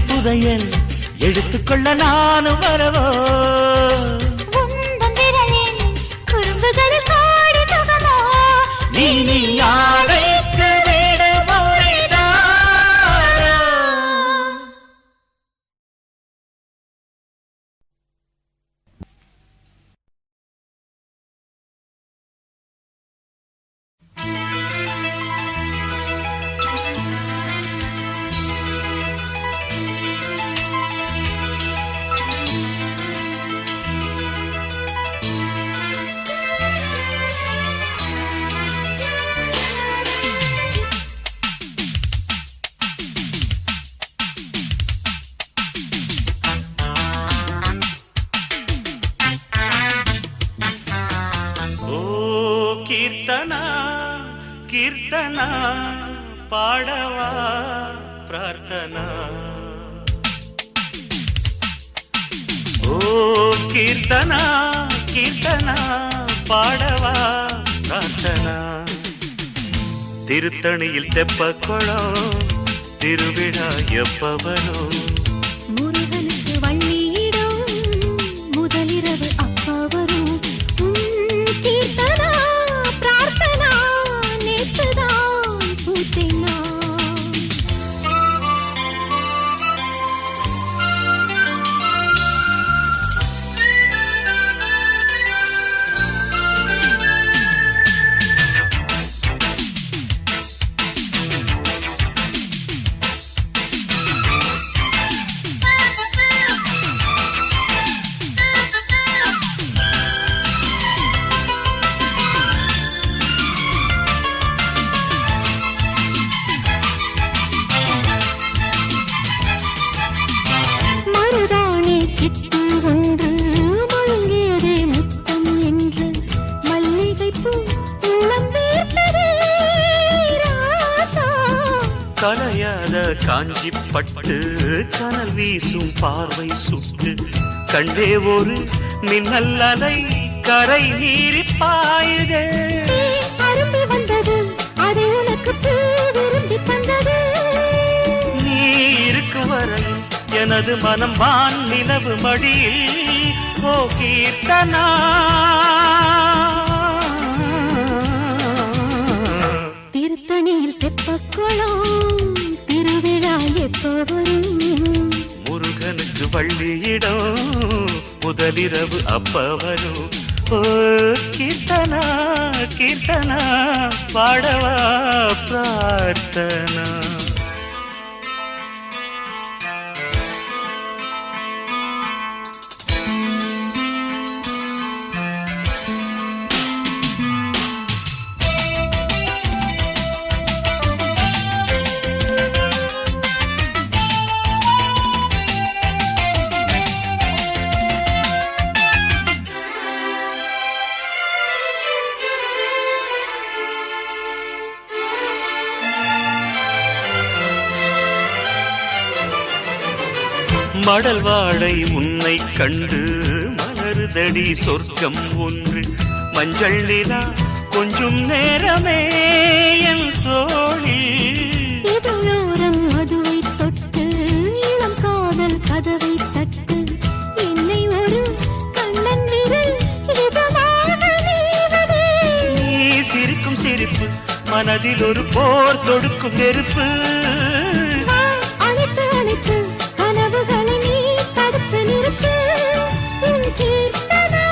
புதையல் எடுத்துக்கொள்ள நானும் வரவோ உந்தன் விரலின் குறும்புகளில் கோடி சுகமோ நீ ஆடைக்கு கீர்த்தனா பாடவா பிரார்த்தனா ஓ கீர்த்தனா கீர்த்தனா பாடவா பிரார்த்தனா திருத்தணியில் தெப்ப குளம் திருவிழா எப்ப வரும் முருகனுக்கு வள்ளியிடம் முதலிரவு அப்ப வரும் கீர்த்தனா பிரார்த்தனா நேற்றுதான் பூத்தேனா கலையாத காஞ்சி பட்டு கனல் வீசும் பார்வை சுட்டு கண்டே ஒரு மின்னல் அலை கரை நீரி பாயுதே அரும்பி வந்தது அதை உனக்கு விரும்பி தந்தது நீ இருக்கும் வரை எனது மனம் வான் நிலவு மடியில் ஓ கீர்த்தனா திருத்தணியில் தெப்பக்குளம் திருவிழா எப்ப வரும் முருகனுக்கு வள்ளியிடம் முதலிரவு அப்ப வரும் ஓ கீர்த்தனா கீர்த்தனா பாடவா பிரார்த்தனா மடல் வாழை உன்னை கண்டு மலருதடி சொர்க்கம் ஒன்று மஞ்சள் நிலா கொஞ்சம் நேரமே என் தோழி இதழோரம் மதுவை தொட்டு இளம் காதல் கதவை தட்டு என்னை ஒரு கண்ணன் விரல் இதமாக நீவதே நீ சிரிக்கும் சிரிப்பு மனதில் ஒரு போர் தொடுக்கும் நெருப்பு அழைத்து அழைத்து கனவுகளை நீ தடுத்து நிறுத்து உன் கீர்த்தனா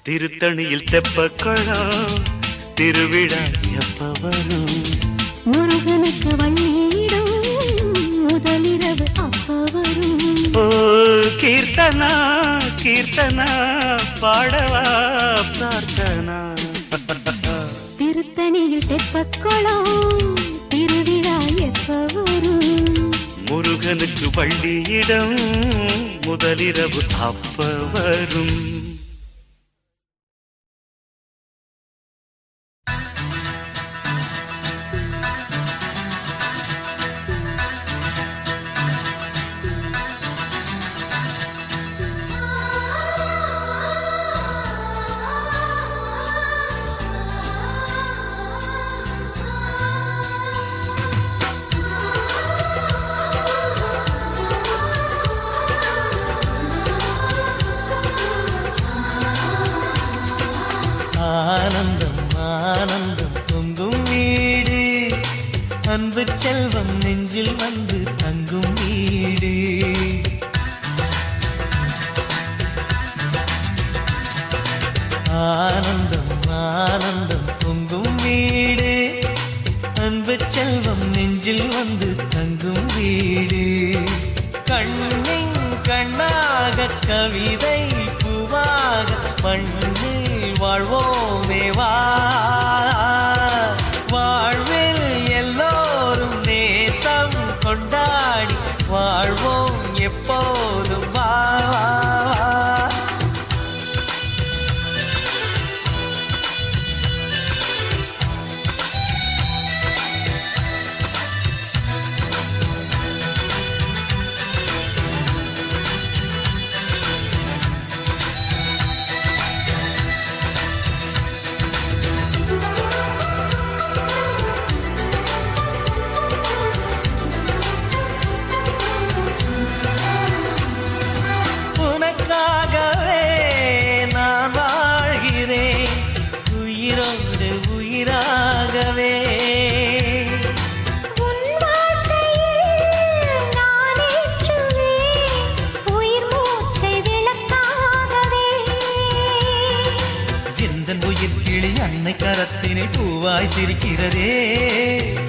திருத்தணியில் தெப்பக்குளம் திருவிழா எப்ப வரும் முருகனுக்கு வள்ளியிடும் முதலிரவு அப்ப வரும் ஓ கீர்த்தனா கீர்த்தனா பாடவா பிரார்த்தனா திருத்தணியில் தெப்பக்குளம் திருவிழா எப்ப வரும் முருகனுக்கு வள்ளியிடம் முதலிரவு அப்ப வரும் ஆனந்தம் ஆனந்தம் பொங்கும் வீடு அன்பு செல்வம் நெஞ்சில் வந்து தங்கும் வீடு ஆனந்தம் ஆனந்தம் பொங்கும் வீடு அன்பு செல்வம் நெஞ்சில் வந்து தங்கும் வீடு கண்ணின் கண்ணாக கவிதை பூவாக மண்ணில் வாழ்வோமே வா வாழ்வில் எல்லோரும் நேசம் கொண்டாடி வாழ்வோம் எப்போதும் வா உனக்காகவே நான் வாழ்கிறேன் உயிரோடு உயிராகவே உன் வாழ்க்கையில் நான் ஏற்றுவேன் உயிர் மூச்சை விளக்காகவே எந்தன் உயிர் கிளி அன்னை கரத்தினை பூவாய் சிரிக்கிறதே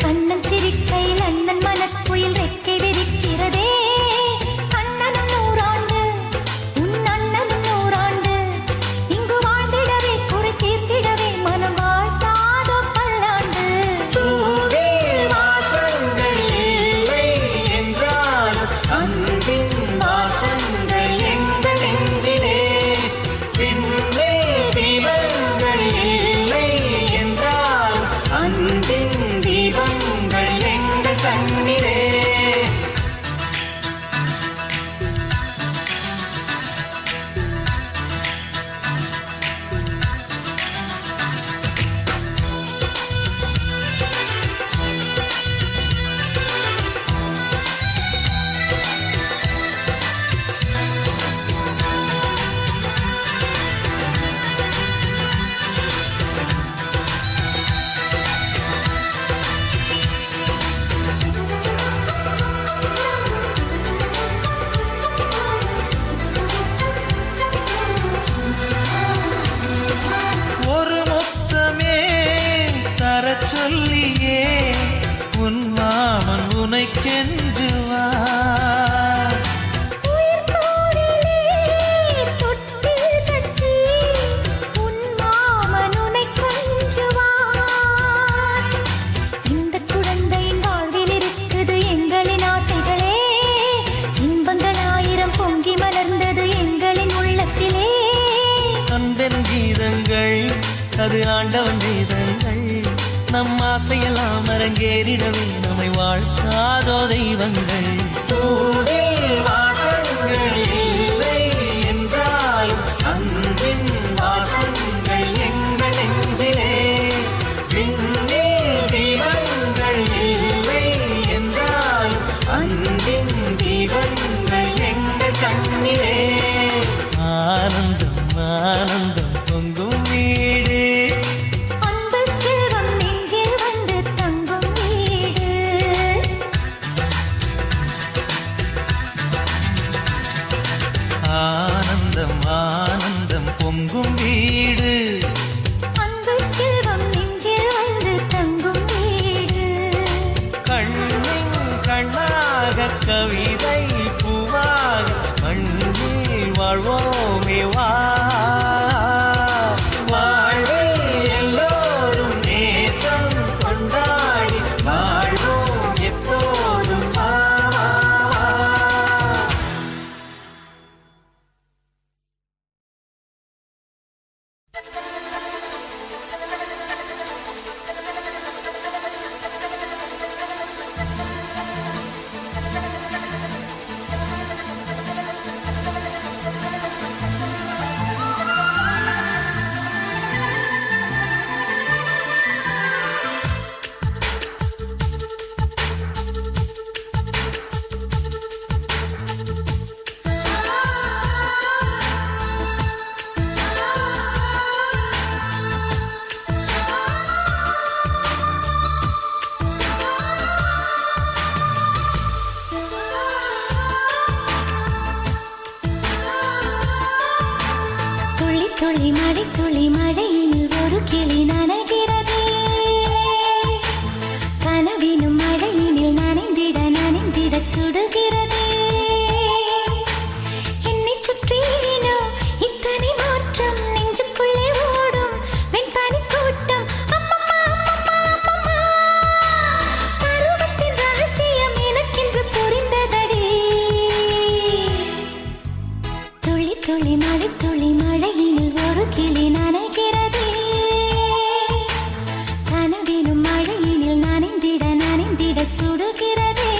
கண்ணன் சிரிக்கையில் அண்ணன் மனக்குயில் ரெக்கை விரிக்கிறதே அண்ணனும் நூறாண்டு உன் அண்ணனும் நூறாண்டு இங்கு வாழ்ந்திடவே குறை தீர்த்திடவே மனம் வாழ்த்தாதோ பல்லாண்டு பூவில் வாசங்கள் இல்லை என்றாலும் அன்பின் வாசங்கள் எங்கள் நெஞ்சிலே பின்னே தீபங்கள் இல்லை என்றாலும் அன்பின் தீபங்கள் எங்கள் கண்ணிலே ஒரு முத்தமே தரச் சொல்லியே உன் மாமன் உனை கெஞ்சுவார் உயிர் போரிலே தொட்டில் கட்டி உன் மாமன் உன்னை கொஞ்சுவார் இந்த குழந்தையின் வாழ்வில் இருக்குது எங்களின் ஆசைகளே இன்பங்கள் ஆயிரம் பொங்கி மலர்ந்தது எங்களின் உள்ளத்திலே அன்பென் கீதங்கள் அது ஆண்டவன் கீதங்கள் நம் ஆசையெல்லாம் அரங்கேறிடவே நம்மை வாழ்த்தாதோ தெய்வங்கள். பூவில் வாசங்கள் இல்லை என்றாலும் அன்பின் வாசங்கள் எங்கள் நெஞ்சிலே. விண்ணில் தீபங்கள் இல்லை என்றாலும் அன்பின் தீபங்கள் எங்கள் கண்ணிலே. ஆனந்தம் ஆனந்தம் பொங்கும் வீடு, அன்பு செல்வம் நெஞ்சில் வந்து தங்கும் வீடு. ஆனந்தம் ஆனந்தம் பொங்கும் வீடு, அன்பு செல்வம் நெஞ்சில் வந்து தங்கும் வீடு. கண்ணின் கண்ணாக கவிதை பூவாக மண்ணில் வாழ்வோமே வா. வாழ்வில் எல்லோரும் நேசம் கொண்டாடி வாழ்வோம் எப்போதும் வா. துளி துளி மழை துளி மழையில் ஒரு கிளி நனைகிறதே. கனவினும் மழையினில் நனைந்திட நனைந்திட சுடுகிறதே. என்னை சுற்றினோ இத்தனை மாற்றம், நெஞ்சுக்குள்ளே ஓடும் வெண்பனி கூட்டம். அம்மம்மா அம்மம்மா அம்மம்மா, பருவத்தின் ரகசியம் எனக்கென்று புரிந்ததடி. துளி துளி மழை துளி மழையினில் ஒரு கிளி நனைகிறதே. கனவினும் மழையினில் நனைந்திட நனைந்திட சுடுகிறதே.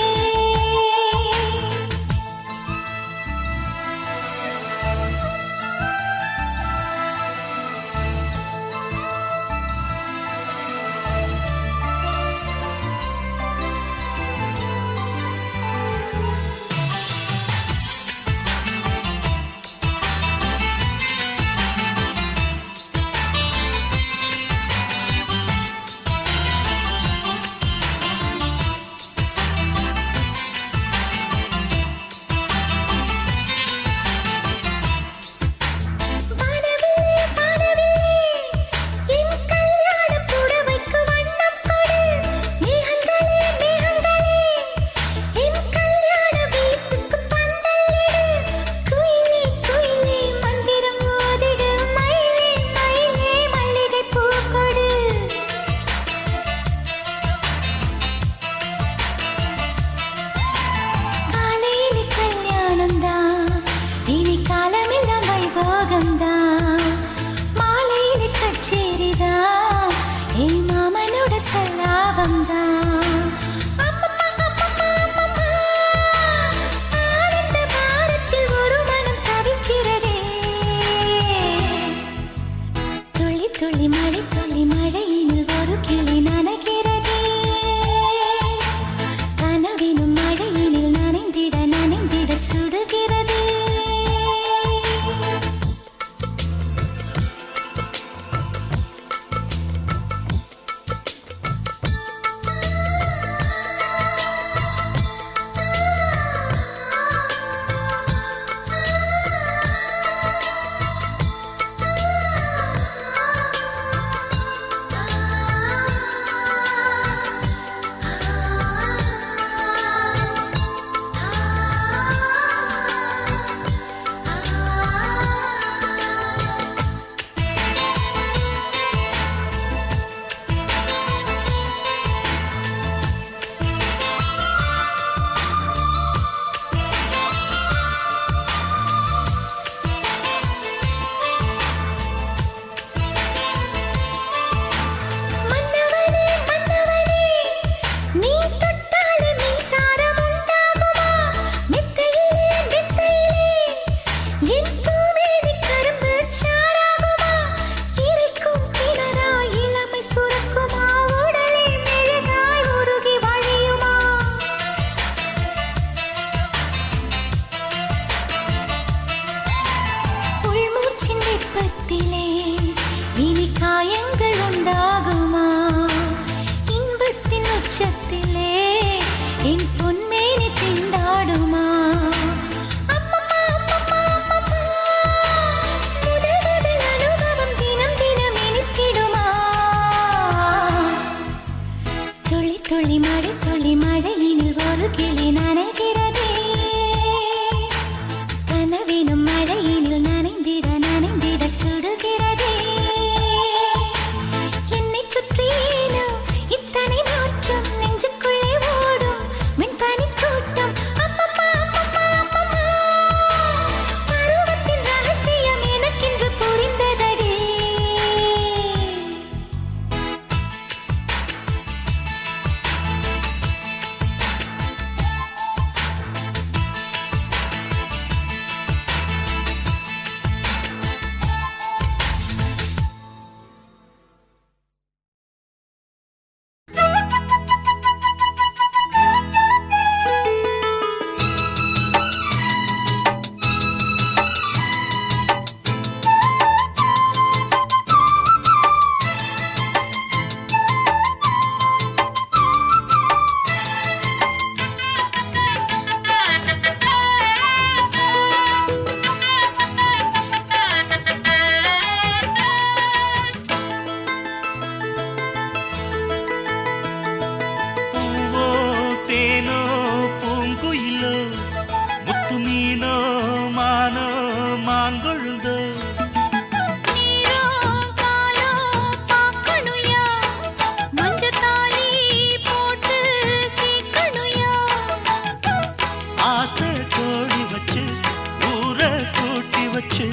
வச்சு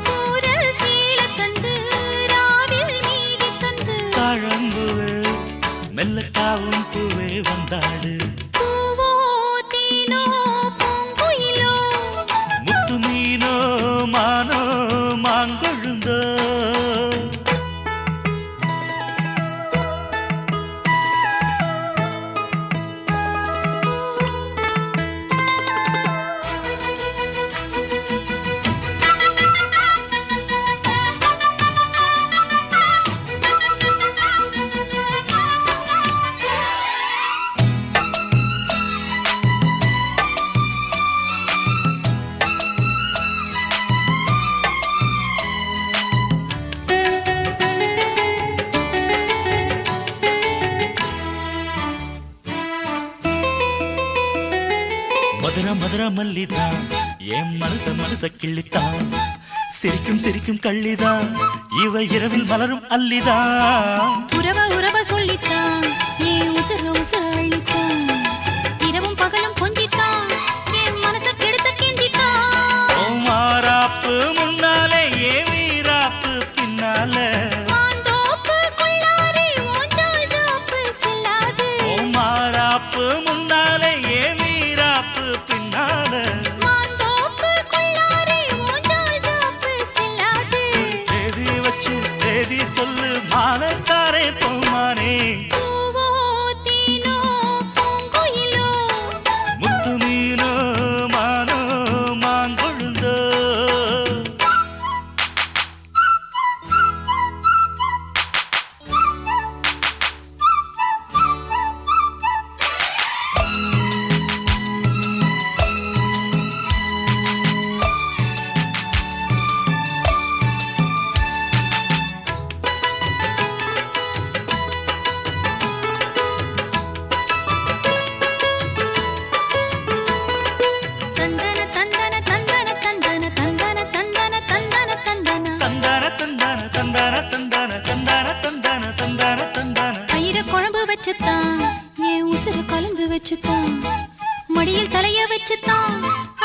கூற சீல தந்து ராவில் மீதி தந்து தாழம்புவே மெல்லத்தாவும் பூவே வந்தாடு பூவோ தேனோ பூங்குயிலோ முத்து மீனோ மானோ மாங்கொழுந்தோ மதுர மதுர மல்லிதான் என் மனச கிள்ளித்தான் சிரிக்கும் சிரிக்கும் கள்ளிதான் இவ இரவில் மலரும் அல்லிதான் உறவ சொல்லித்தான் ஏன் உசுர அள்ளித்தான் இரவும் பகலும் கொஞ்சித்தான் என் மனச கெடுத்த கிண்டித்தான் ஓ மாறாப்பு முன்னாலே ஏ வீராப்பு பின்னால மாந்தோப்பு கொள்ளாரே ஓஞ்சால் ஜாப்பு செல்லாது ஓ மாறாப்பு முன்னாலே ஏ வீராப்பு பின்னால மாந்தோப்பு கொள்ளாரே ஓஞ்சால் ஜாப்பு செல்லாது சேதி வச்சு சேதி சொல்லு மானக்காரே போமானே பூவோ தேனோ பூங்குயிலோ முத்து மீனோ மானோ மாங்கொழுந்தோ தந்தன தந்தன தந்தன தந்தன தந்தன தந்தன தந்தன தந்தன தந்தான தந்தான தந்தான தந்தான தந்தான தந்தான தந்தான தந்தான பயிர குழம்பு வச்சுத்தான் என் உசுர கலந்து வச்சுத்தான் மடியில் தலைய வச்சுத்தான்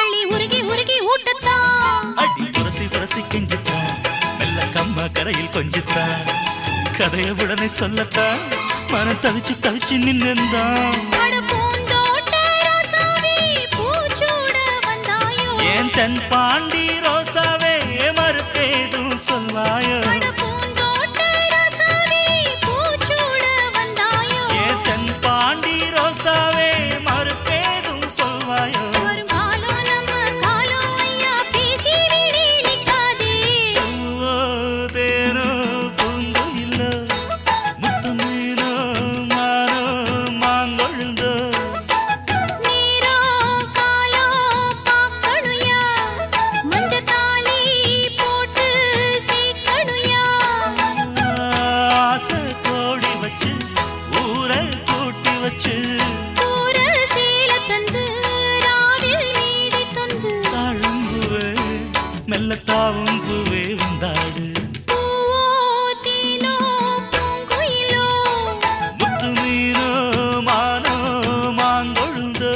அள்ளி உருகி உருகி ஊட்டத்தான் அடி புரசி புரசி கெஞ்சித்தான் மெல்ல கம்மா கரையில் கொஞ்சித்தான் கதைய உடனே சொல்லத்தான் மனம் தவிச்சு தவிச்சு நின்னுந்தான் அட பூந்தோட்ட ரோசாவே பூச்சூட வந்தாயோ ஏன் தென் பாண்டி ரோசாவே மறுப்பேதும் சொல்வாயோ அட பூந்தோட்ட ரோசாவே பூச்சூட வந்தாயோ ஏன் தென் பாண்டி ரோசாவே மறுப்பேதும் சொல்வாயோ வரும் காலம் நம்ம காலம் ஐயா பேசி விடி நிக்காதே பூவோ தேனோ பூங்குயிலோ முத்து மீனோ மானோ மாங்கொழுந்தோ நீரோ காலோ பாக்கணுயா மஞ்சத்தாலி போட்டு சீக்கணுயா ஆசை கோடி வச்சு ஊரை கூட்டி வச்சு கூற சீல தந்து ராவில் மீதி தந்து தாழம்புவே மெல்லத்தாவும் பூவே வந்தாடு பூவோ தேனோ பூங்குயிலோ முத்து மீனோ மானோ மாங்கொழுந்தோ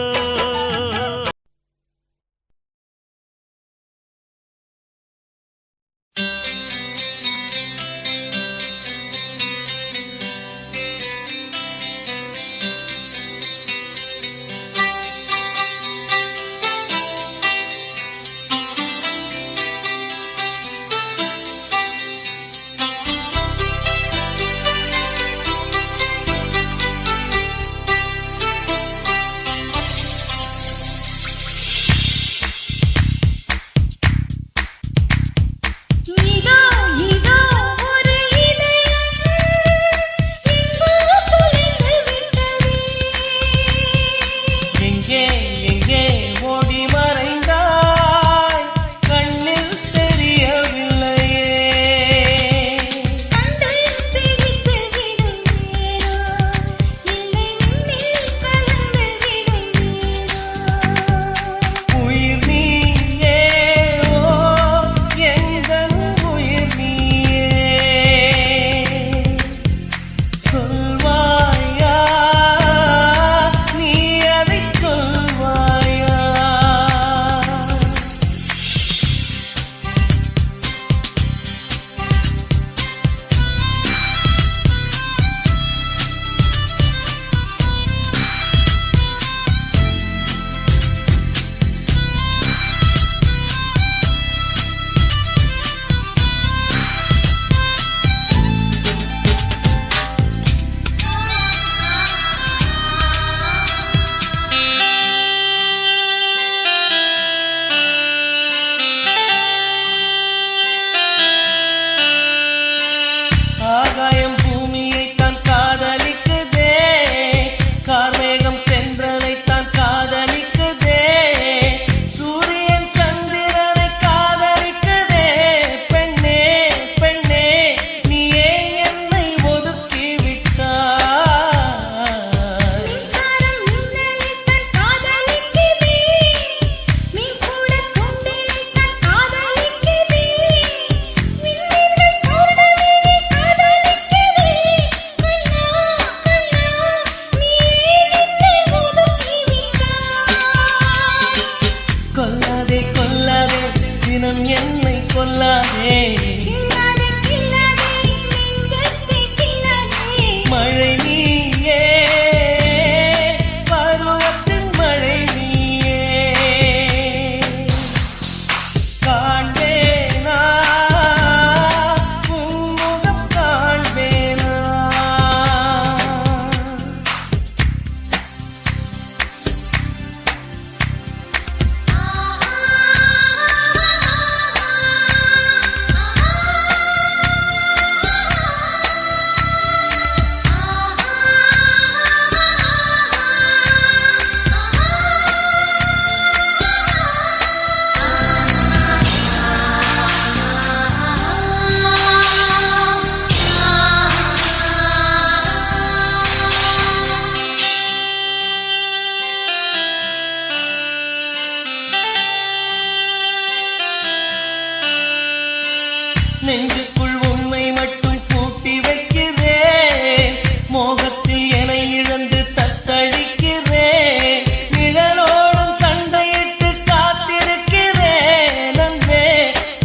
மோகத்தில் என இழந்து தத்தளிக்கிறேன் நிழலோடும் சண்டையிட்டு காத்திருக்கிறேன் அன்பே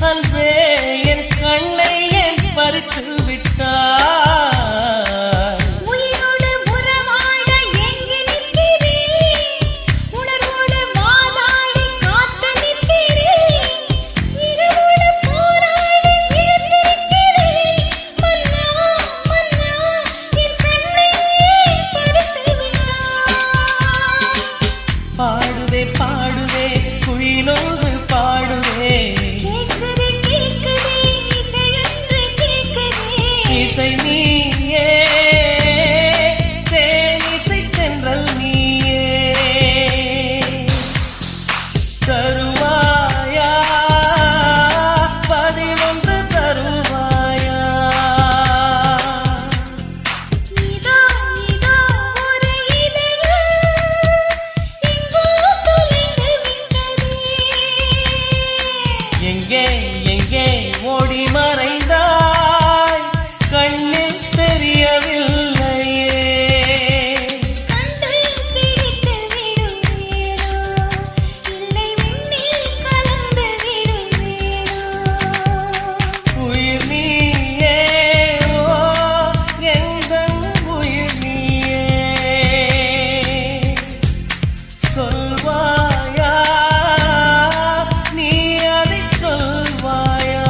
அன்பே என் கண்ணை ஏன் பறித்து விட்டாய் உயிரோடு உறவாட ஏங்கி நிற்கிறேன் உணர்வோடு வாதாடி காத்து நிற்கிறேன் இரவோடு போராடி இழந்திருக்கிறேன் மன்னா மன்னா என் கண்ணை ஏன் பறித்து விட்டாய் பாடுவே பாடுவே குயிலோடு பாடுவே கேக்குதே கேக்குதே இசையொன்று கேக்குதே இசை நீயே தேனிசை தென்றல் நீயே தருவாயா 11 தருவாயா இதோ இதோ ஒரு இதயம் எங்கோ தொலைந்து விட்டதே எங்கே எங்கே ஓடி மறைந்தாய் கண்ணில் தெரியவில்லையே கண்டு பிடித்து விடும் நேரோ இல்லை விண்ணில் கலந்து விடும் நேரோ உயிர் நீயே ஓ எந்தன் உயிர் நீயே சொல்வாயா நீ அதை சொல்வாயா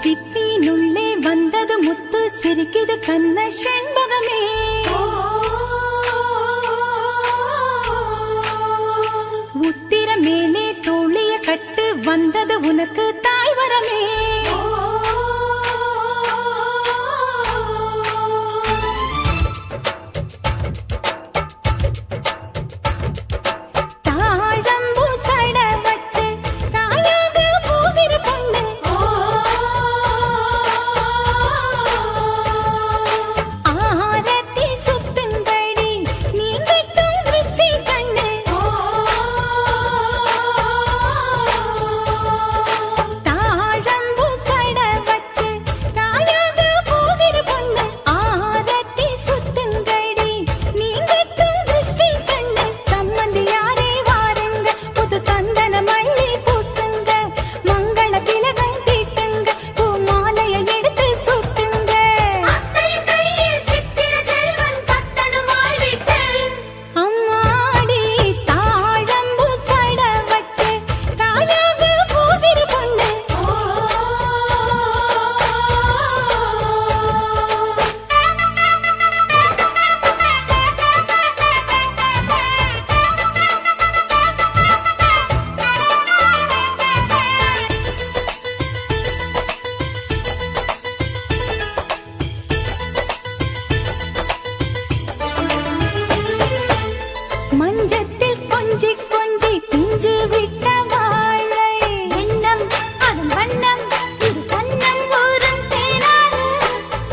சிப்பினுள்ளே வந்தது முத்து சிரிக்குது கண்ண செண்பகமே உத்திர மேலே தோழிய கட்டு வந்தது உனக்கு தாய் வரமே தாழம்பூ சட வச்சு தாயாக போகிற பொண்ணு ஆரத்தி சுத்துங்கடி நீ கட்டும் திருஷ்டி கண்ணு தாழம்பூ சட வச்சு தாயாக போகிற பொண்ணு ஆரத்தி சுத்துங்கடி நீ கட்டும் திருஷ்டி கண்ணு சம்மந்தி யாரே வாருங்க புது சந்தன மல்லி பூசுங்க மங்கள திலகம் தீட்டுங்க பூ மாலையை எடுத்து சுட்டுங்க அம்மாடி தாழம்பூ சட வச்சு தாயாக போகிற பொண்ணு மஞ்சத்தில் கொஞ்சி கொஞ்சி பிஞ்சு விட்ட வாழை எண்ணம் அதன் வண்ணம் இது கண்ணம் ஊரும் தேனாறு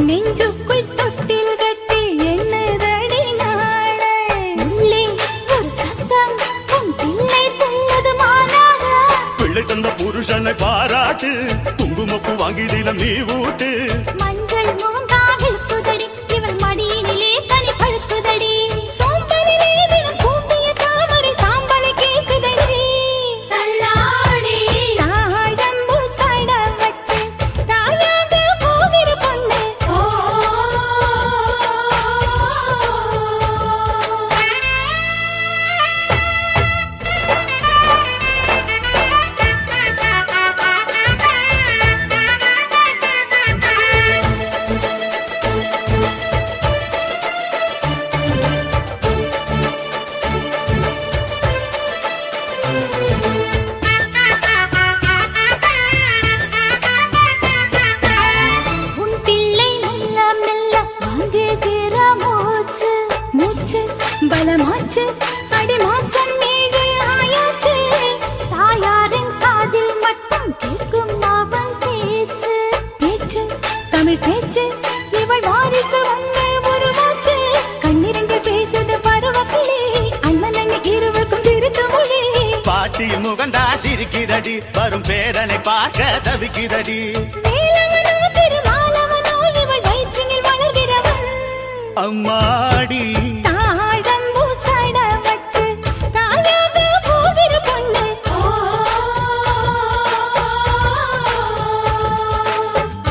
நெஞ்சுக்குள் தொட்டில் கட்டி எண்ணுதடி நாளை உள்ளே ஒரு சத்தம் உன் பிள்ளை துள்ளது மானாக பிள்ளை தந்த புருஷனை பாராட்டு குங்குமப்பு வாங்கி தினம் நீ ஊட்டு மஞ்சள் மோந்தாவில் புதடி இவள் மடியினிலே தனி பழுக்குதடி சோம்பரிலே தினம் கூப்பிய தாமரை சாம்பலை கேக்குதடி தள்ளாடி தாழம்பூ சட வச்சு தாயாக போகிற பொண்ணு தவிக்குதடி வரும் பேரனை பார்க்க தவிக்குதடி வேலவனோ திருமாலவனோ இவள் வயிற்றினில் வளர்கிறவன் அம்மாடி தாழம்பூ சட வச்சு தாயாக போகிற பொண்ணு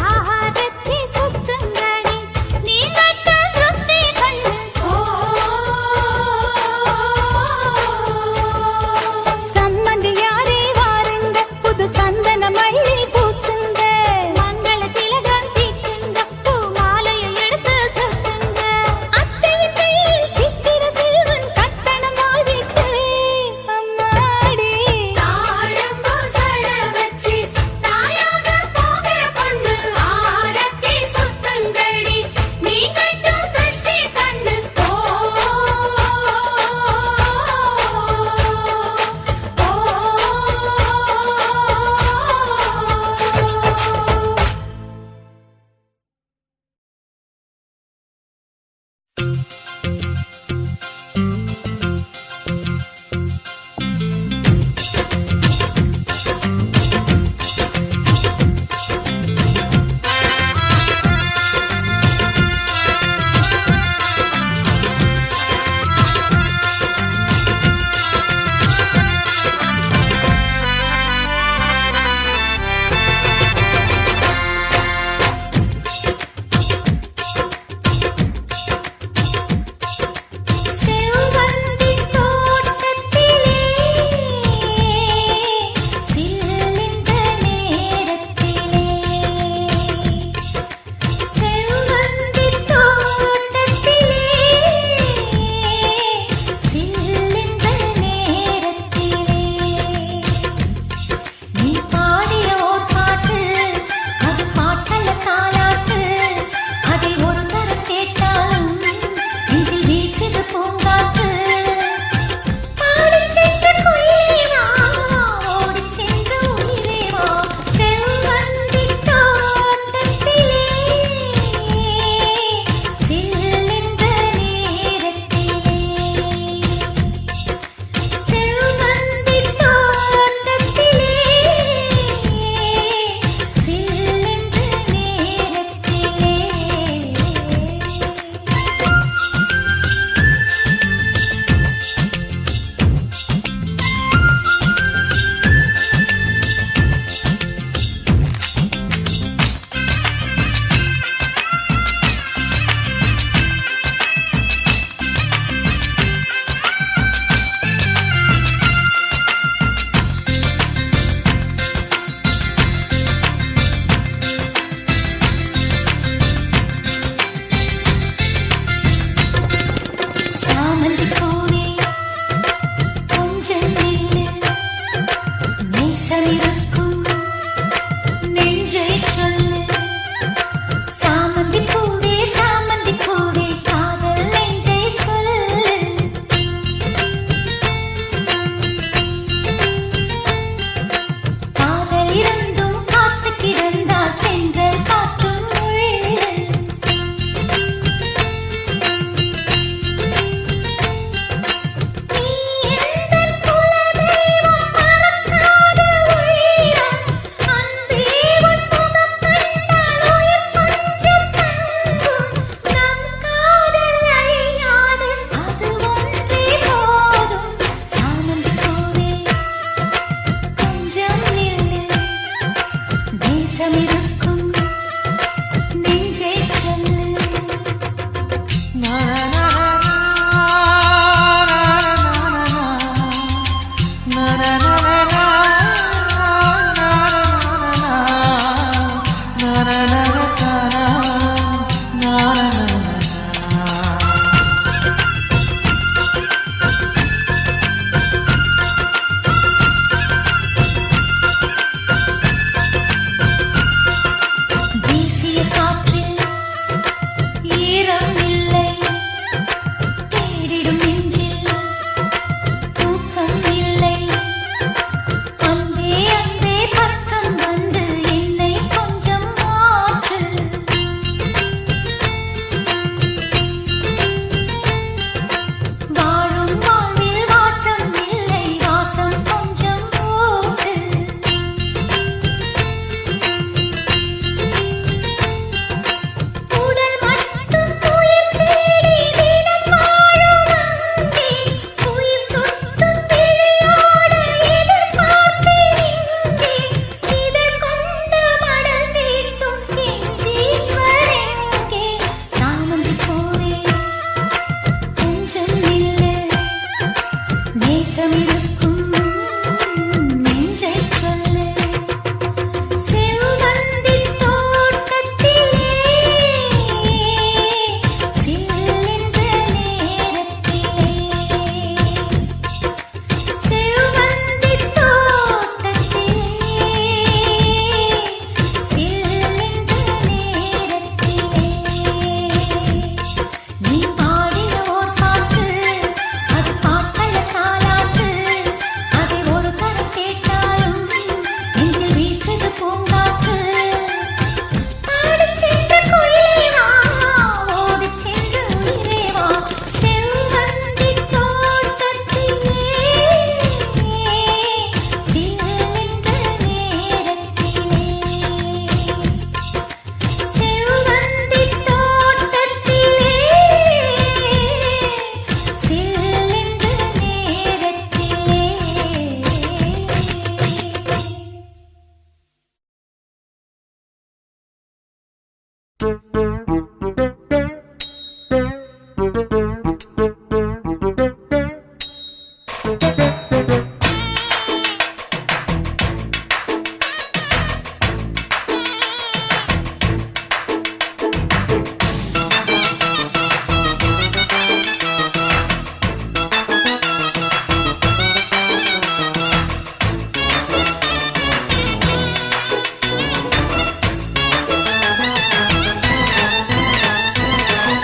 ஆரத்தி சுத்துங்கடி நீ கட்ட திருஷ்டி கண்ணு சம்மந்தி யாரே வாருங்க புது சந்தன மல்லி பூசுங்க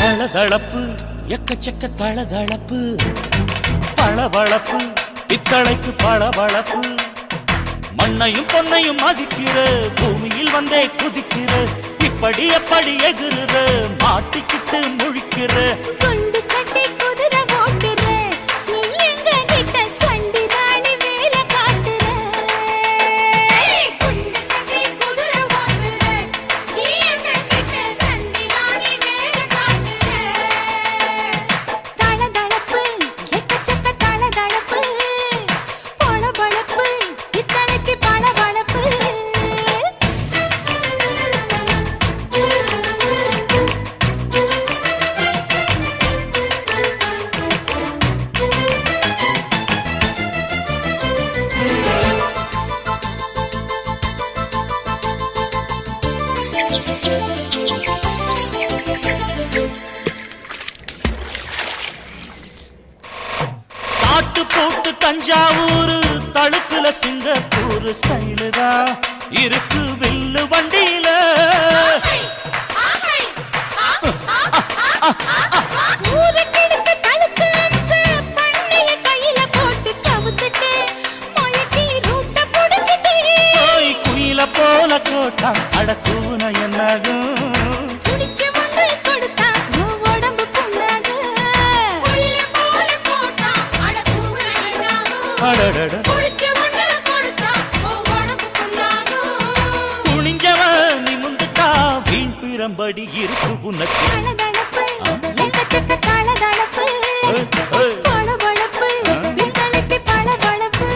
தளதளப்பு எக்கச்சக்க தளதளப்பு பளபளப்பு பித்தளைக்கு பளபளப்பு மண்ணையும் பொன்னையும் மதிக்கிற பூமியில் வந்தே குதிக்கிற இப்படி எப்படி எகுற மாட்டிக்கிட்டு முழிக்கிற குண்டு சட்டி குதிரை ஓட்டுற நீ எங்க கிட்ட சண்டி ராணி வேலை காட்டுற குண்டு சட்டி குதிரை ஓட்டுற நீ எங்க கிட்ட சண்டி ராணி வேலை காட்டுற தளதளப்பு எக்கச்சக்க தளதளப்பு பளபளப்பு இத்தனைக்கு பளபளப்பு காட்டு போட்டு தஞ்சாவூர் தழுக்குல சிங்கப்பூர் ஸ்டைலு தான் இருக்கு வில்லு வண்டியில ஊருக்கெடுக்க தடுத்து அம்சு பண்ணைய கையில போட்டு கவுத்துட்டு மயக்கி ரூட்ட புடிச்சிட்டு போய் குயில போல கோட்டா அடக்கூன என்னாகும் குடிச்ச மண்ணு கொடுத்தா உன் உடம்பு புண்ணாகும் புயல போல போட்டா அட பூவே என்னாகும் அடடட குடிச்ச மண்ணை கொடுத்தா உன் உடம்பு புண்ணாகும் குனிஞ்சவன் நிமிந்துட்டா வீண் பிரம்படி இருக்கு உனக்கு தளதளப்பு எக்கச்சக்க தளதளப்பு ஏய். பளபளப்பு பித்தளைக்கு பளபளப்பு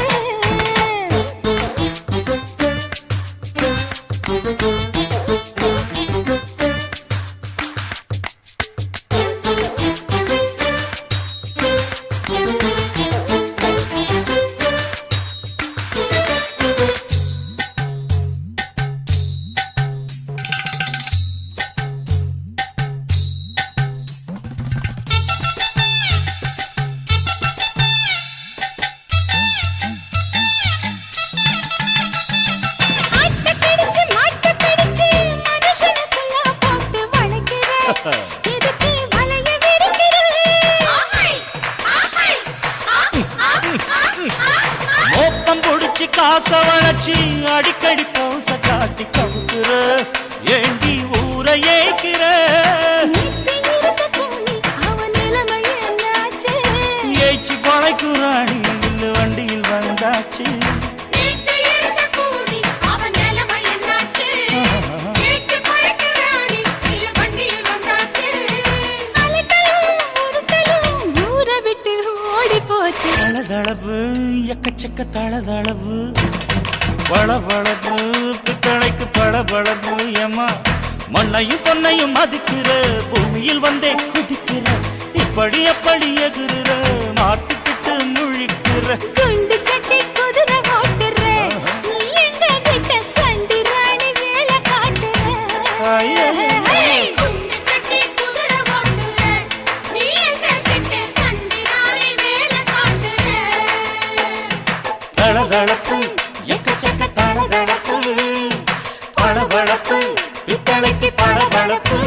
ஆட்ட பிடிச்சு மாட்ட பிடிச்சு மனுஷனுக்குள்ள போட்டு வளைக்கிற எதுக்கு வளைய விரிக்கிற மோப்பம் புடிச்சு காச வளைச்சு அடிக்கடி பௌச காட்டி கவுக்குற ஏண்டி ஊரை ஏக்கிற நேத்து இருந்த கூலி அவன் நிலைமை என்னாச்சு ஏச்சி கொலைக்குறாணி இல்லு வண்டியில் வந்தாச்சு நேத்து இருந்த கூலி அவன் நிலைமை என்னாச்சு ஏச்சு பறக்கிறாடி இல்ல வண்டியில் வந்தாச்சு அலட்டலும் உருட்டலும் ஊரை விட்டு ஓடி போச்சு தளதளவு எக்கச்சக்க தளதளவு பளபளப்பு பித்தளைக்கு பளபளப்பு ஏமா மண்ணையும் பொன்னையும் மதிக்கிற பூமியில் வந்தே குதிக்கிற இப்படி எப்படி எகுற மாட்டிக்கிட்டு முழிக்கிற குண்டு சட்டி குதிரை ஓட்டுற நீ எங்க கிட்ட சண்டி ராணி வேலை காட்டுற குண்டு சட்டி குதிரை ஓட்டுற நீ எங்க கிட்ட சண்டி ராணி வேலை காட்டுற தளதளப்பு எக்கச்சக்க தளதளப்பு பளபளப்பு பித்தளைக்கு பளபளப்பு